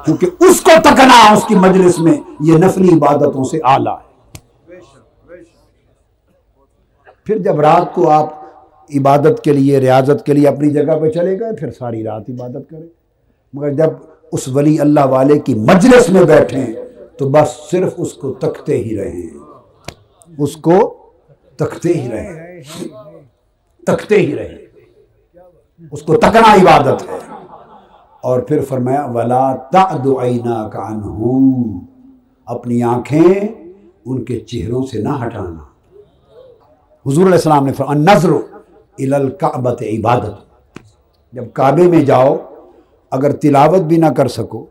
کیونکہ اس کو تکنا اس کی مجلس میں یہ نفلی عبادتوں سے اعلیٰ ہے۔ پھر جب رات کو آپ عبادت کے لیے، ریاضت کے لیے اپنی جگہ پہ چلے گئے، پھر ساری رات عبادت کریں، مگر جب اس ولی اللہ والے کی مجلس میں بیٹھیں تو بس صرف اس کو تکتے ہی رہیں، اس کو تکتے ہی رہیں، تکتے ہی رہیں، اس کو تکنا عبادت ہے۔ اور پھر فرمایا وَلَا تَعْدُ عَيْنَاكَ عَنْهُمْ، اپنی آنکھیں ان کے چہروں سے نہ ہٹانا۔ حضور علیہ السلام نے فرمایا النظر الی الکعبۃ عبادت، جب کعبے میں جاؤ اگر تلاوت بھی نہ کر سکو،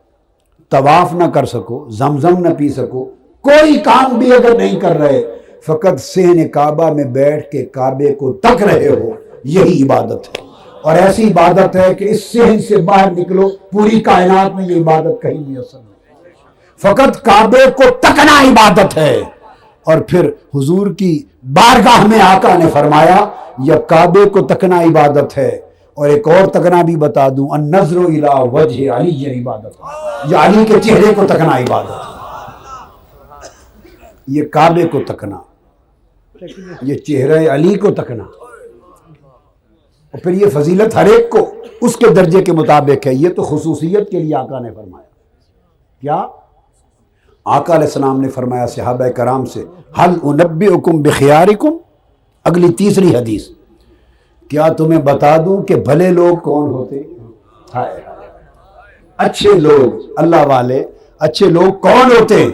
طواف نہ کر سکو، زمزم نہ پی سکو، کوئی کام بھی اگر نہیں کر رہے، فقط صحن کعبہ میں بیٹھ کے کعبے کو تک رہے ہو، یہی عبادت ہے۔ اور ایسی عبادت ہے کہ اس صحن سے باہر نکلو پوری کائنات میں یہ عبادت کہیں میسر نہیں، فقط کعبے کو تکنا عبادت ہے۔ اور پھر حضور کی بارگاہ میں آقا نے فرمایا یہ کعبے کو تکنا عبادت ہے، اور ایک اور تکنا بھی بتا دوں، النظر الی وجہ علی یہ عبادت ہے، یہ علی کے چہرے کو تکنا عبادت ہے، یہ کعبے کو تکنا، یہ چہرہ علی کو تکنا۔ اور پھر یہ فضیلت ہر ایک کو اس کے درجے کے مطابق ہے، یہ تو خصوصیت کے لیے آقا نے فرمایا۔ کیا آقا علیہ السلام نے فرمایا صحابہ کرام سے، حل انبئکم بخیارکم، اگلی تیسری حدیث، کیا تمہیں بتا دوں کہ بھلے لوگ کون ہوتے ہیں؟ اچھے لوگ، اللہ والے اچھے لوگ کون ہوتے ہیں؟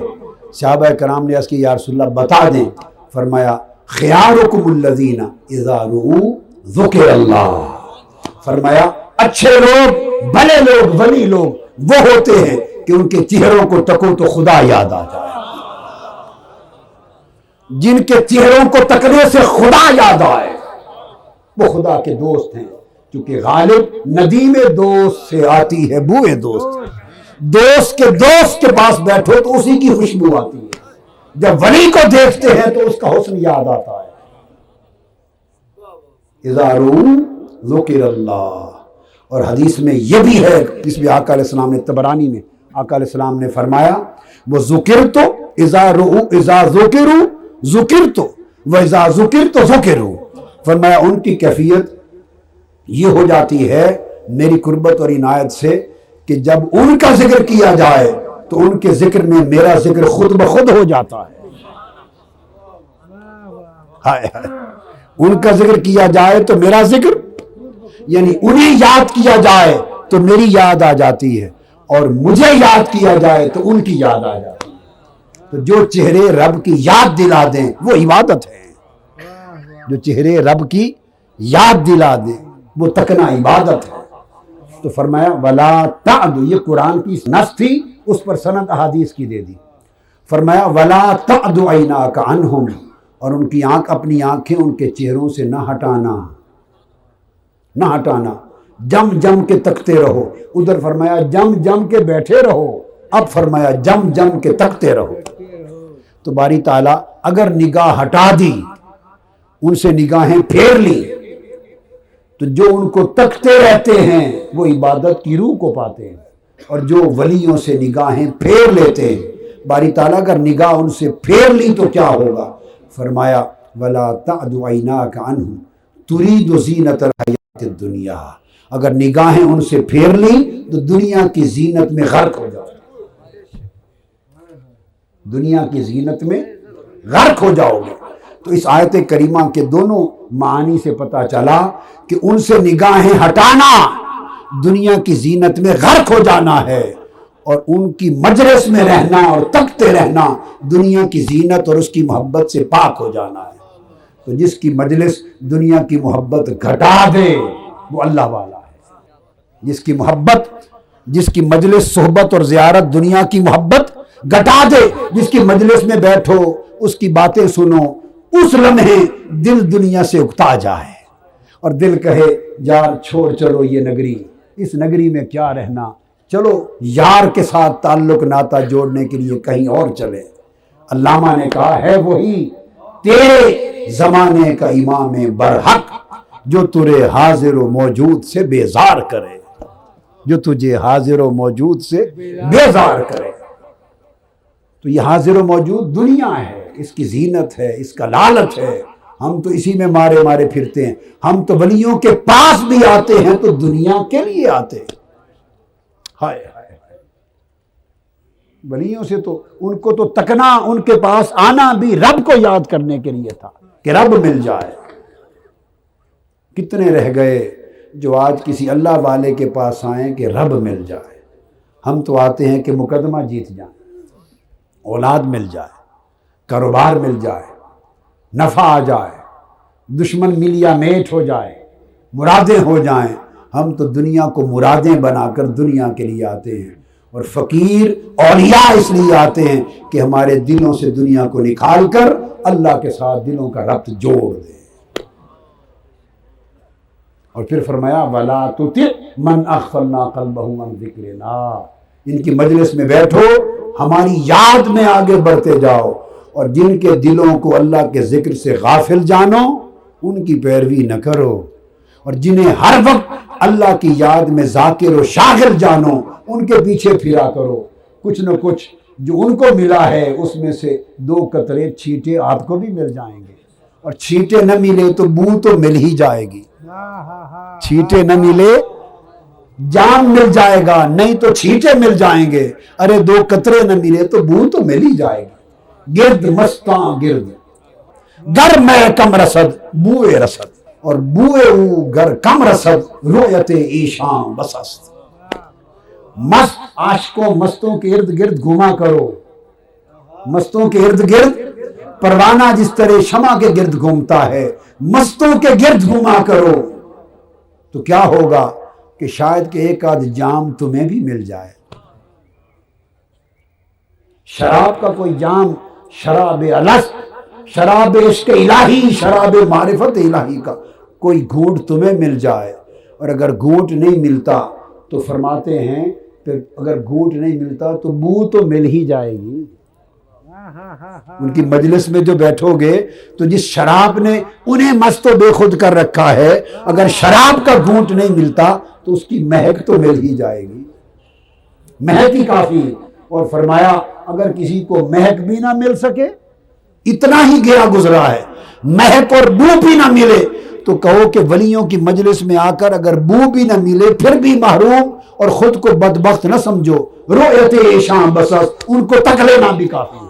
صحابہ کرام نے عرض کی یا رسول اللہ بتا دیں، فرمایا خیارکم الذین اذا رؤوا ذکر اللہ، فرمایا اچھے لوگ، بھلے لوگ، ولی لوگ وہ ہوتے ہیں کہ ان کے چہروں کو تکو تو خدا یاد آ جائے، جن کے چہروں کو تکنے سے خدا یاد آئے وہ خدا کے دوست ہیں، کیونکہ غالب ندیم دوست سے آتی ہے بوئے دوست، دوست کے دوست کے پاس بیٹھو تو اسی کی خوشبو آتی ہے، جب ولی کو دیکھتے ہیں تو اس کا حسن یاد آتا ہے۔ اذا رؤوا ذکر اللہ، اور حدیث میں یہ بھی ہے، اس میں آقا علیہ السلام نے طبرانی میں آقا علیہ السلام نے فرمایا وہ ذکرت اذا رؤوا اذا ذکروا ذکرت و اذا ذکرت ذکروا، فرمایا ان کی کیفیت یہ ہو جاتی ہے میری قربت اور عنایت سے کہ جب ان کا ذکر کیا جائے تو ان کے ذکر میں میرا ذکر خود بخود ہو جاتا ہے۔ ان کا ذکر کیا جائے تو میرا ذکر، یعنی انہیں یاد کیا جائے تو میری یاد آ جاتی ہے، اور مجھے یاد کیا جائے تو ان کی یاد آ جاتی ہے۔ تو جو چہرے رب کی یاد دلا دیں وہ عبادت ہے، جو چہرے رب کی یاد دلا دیں وہ تکنا عبادت ہے۔ تو فرمایا ولا تعد، یہ قرآن کی نص تھی، اس پر سند احادیث کی دے دی، فرمایا ولا تعد عیناک عنہم، اور ان کی اپنی آنکھیں ان کے چہروں سے نہ ہٹانا، جم جم کے تکتے رہو، ادھر فرمایا جم جم کے بیٹھے رہو، اب فرمایا جم جم کے تکتے رہو۔ تو باری تعالیٰ اگر نگاہ ہٹا دی، ان سے نگاہیں پھیر لی، تو جو ان کو تکتے رہتے ہیں وہ عبادت کی روح کو پاتے ہیں، اور جو ولیوں سے نگاہیں پھیر لیتے ہیں، باری تعالیٰ اگر نگاہ ان سے پھیر لی تو کیا ہوگا؟ فرمایا وَلَا تَعْدُ عَيْنَاكَ عَنْهُمْ تُرِيدُ زِينَةَ الْحَيَاةِ الدُّنْيَا، اگر نگاہیں ان سے پھیر لی تو دنیا کی زینت میں غرق ہو جاؤ، دنیا کی زینت میں غرق ہو جاؤ گے۔ تو اس آیت کریمہ کے دونوں معانی سے پتہ چلا کہ ان سے نگاہیں ہٹانا دنیا کی زینت میں غرق ہو جانا ہے، اور ان کی مجلس میں رہنا اور تکتے رہنا دنیا کی زینت اور اس کی محبت سے پاک ہو جانا ہے۔ تو جس کی مجلس دنیا کی محبت گھٹا دے وہ اللہ والا ہے، جس کی مجلس صحبت اور زیارت دنیا کی محبت گھٹا دے، جس کی مجلس میں بیٹھو اس کی باتیں سنو، اس لمحے دل دنیا سے اکتا جائے اور دل کہے یار چھوڑ چلو یہ نگری، اس نگری میں کیا رہنا، چلو یار کے ساتھ تعلق ناتا جوڑنے کے لیے کہیں اور چلے۔ علامہ نے کہا ہے وہی تیرے زمانے کا امام برحق جو تجھے حاضر و موجود سے بیزار کرے، جو تجھے حاضر و موجود سے بیزار کرے۔ تو یہ حاضر و موجود دنیا ہے، اس کی زینت ہے، اس کا لالچ ہے، ہم تو اسی میں مارے مارے پھرتے ہیں۔ ہم تو ولیوں کے پاس بھی آتے ہیں تو دنیا کے لیے آتے ہیں۔ ہائے ہائے ولیوں سے تو ان کو تو تکنا، ان کے پاس آنا بھی رب کو یاد کرنے کے لیے تھا کہ رب مل جائے۔ کتنے رہ گئے جو آج کسی اللہ والے کے پاس آئیں کہ رب مل جائے۔ ہم تو آتے ہیں کہ مقدمہ جیت جائیں، اولاد مل جائے، کاروبار مل جائے، نفع آ جائے، دشمن ملیا میٹ ہو جائے، مرادیں ہو جائیں، ہم تو دنیا کو مرادیں بنا کر دنیا کے لیے آتے ہیں، اور فقیر اولیاء اس لیے آتے ہیں کہ ہمارے دلوں سے دنیا کو نکال کر اللہ کے ساتھ دلوں کا ربط جوڑ دیں۔ اور پھر فرمایا وَلَا تُطِعْ مَنْ أَغْفَلْنَا قَلْبَهُ عَنْ ذِكْرِنَا، ان کی مجلس میں بیٹھو، ہماری یاد میں آگے بڑھتے جاؤ، اور جن کے دلوں کو اللہ کے ذکر سے غافل جانو ان کی پیروی نہ کرو، اور جنہیں ہر وقت اللہ کی یاد میں ذاکر و شاغل جانو ان کے پیچھے پھرا کرو۔ کچھ نہ کچھ جو ان کو ملا ہے اس میں سے 2 قطرے چھینٹے آپ کو بھی مل جائیں گے، اور چھینٹے نہ ملے تو بو تو مل ہی جائے گی، چھینٹے نہ ملے جام مل جائے گا، نہیں تو چھینٹے مل جائیں گے، ارے 2 قطرے نہ ملے تو بو تو مل ہی جائے گی۔ گرد مستاں گرد گر میں کم رسد بوئے رسد، اور بوئے او گر کم رسد رویت ایشاں بسست۔ مست عاشقوں مستوں کے ارد گرد گھوما کرو، مستوں کے ارد گرد پروانہ جس طرح شمع کے گرد گھومتا ہے، مستوں کے گرد گھوما کرو، تو کیا ہوگا کہ شاید کہ ایک آدھ جام تمہیں بھی مل جائے۔ شراب کا کوئی جام، شراب الست، شراب عشق الہی، شراب معرفت الہی کا کوئی گھونٹ تمہیں مل جائے، اور اگر گھونٹ نہیں ملتا تو فرماتے ہیں پھر اگر گھونٹ نہیں ملتا تو بو تو مل ہی جائے گی۔ ان کی مجلس میں جو بیٹھو گے تو جس شراب نے انہیں مست و بے خود کر رکھا ہے، اگر شراب کا گھونٹ نہیں ملتا تو اس کی مہک تو مل ہی جائے گی، مہک ہی کافی۔ اور فرمایا اگر کسی کو مہک بھی نہ مل سکے، اتنا ہی گیا گزرا ہے، مہک اور بو بھی نہ ملے تو کہو کہ ولیوں کی مجلس میں آ کر اگر بو بھی نہ ملے پھر بھی محروم، اور خود کو بدبخت نہ سمجھو، رویت ایشاں بسست، ان کو تک لینا بھی کافی ہے،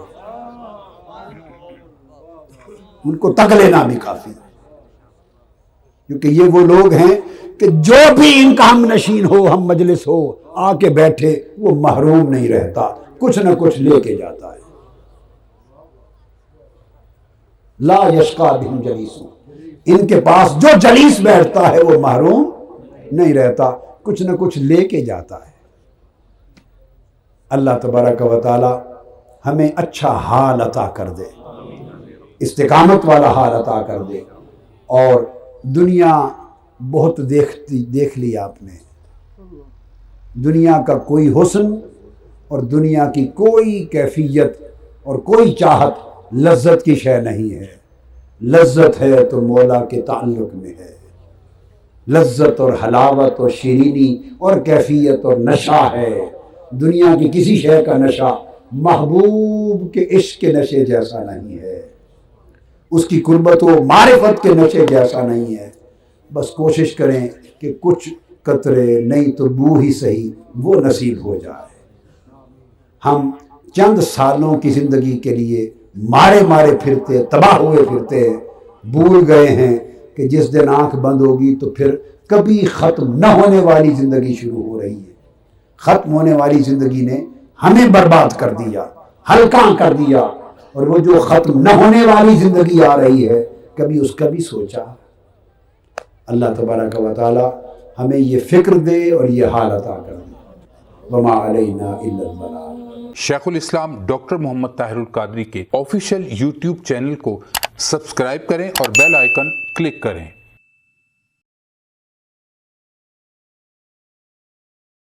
ان کو تک لینا بھی کافی ہے، کیونکہ یہ وہ لوگ ہیں کہ جو بھی ان کا ہم نشین ہو، ہم مجلس ہو، آ کے بیٹھے وہ محروم نہیں رہتا، کچھ نہ کچھ لے کے جاتا ہے۔ لا یشقا بہم جلیسوں، ان کے پاس جو جلیس بیٹھتا ہے وہ محروم نہیں رہتا، کچھ نہ کچھ لے کے جاتا ہے۔ اللہ تبارک و تعالی ہمیں اچھا حال عطا کر دے، استقامت والا حال عطا کر دے، اور دنیا بہت دیکھ لی آپ نے، دنیا کا کوئی حسن اور دنیا کی کوئی کیفیت اور کوئی چاہت لذت کی شے نہیں ہے، لذت ہے تو مولا کے تعلق میں ہے، لذت اور حلاوت اور شیرینی اور کیفیت اور نشہ ہے، دنیا کی کسی شے کا نشہ محبوب کے عشق کے نشے جیسا نہیں ہے، اس کی قربت و معرفت کے نشے جیسا نہیں ہے۔ بس کوشش کریں کہ کچھ قطرے نہیں تو بو ہی صحیح وہ نصیب ہو جائے۔ ہم چند سالوں کی زندگی کے لیے مارے پھرتے، تباہ ہوئے پھرتے، بھول گئے ہیں کہ جس دن آنکھ بند ہوگی تو پھر کبھی ختم نہ ہونے والی زندگی شروع ہو رہی ہے۔ ختم ہونے والی زندگی نے ہمیں برباد کر دیا، ہلکا کر دیا، اور وہ جو ختم نہ ہونے والی زندگی آ رہی ہے کبھی اس کا بھی سوچا؟ اللہ تبارک و تعالی ہمیں یہ فکر دے اور یہ حال عطا کر دے۔ وما علینا الا البلاغ۔ شیخ الاسلام ڈاکٹر محمد طاہر القادری کے آفیشیل یوٹیوب چینل کو سبسکرائب کریں اور بیل آئیکن کلک کریں۔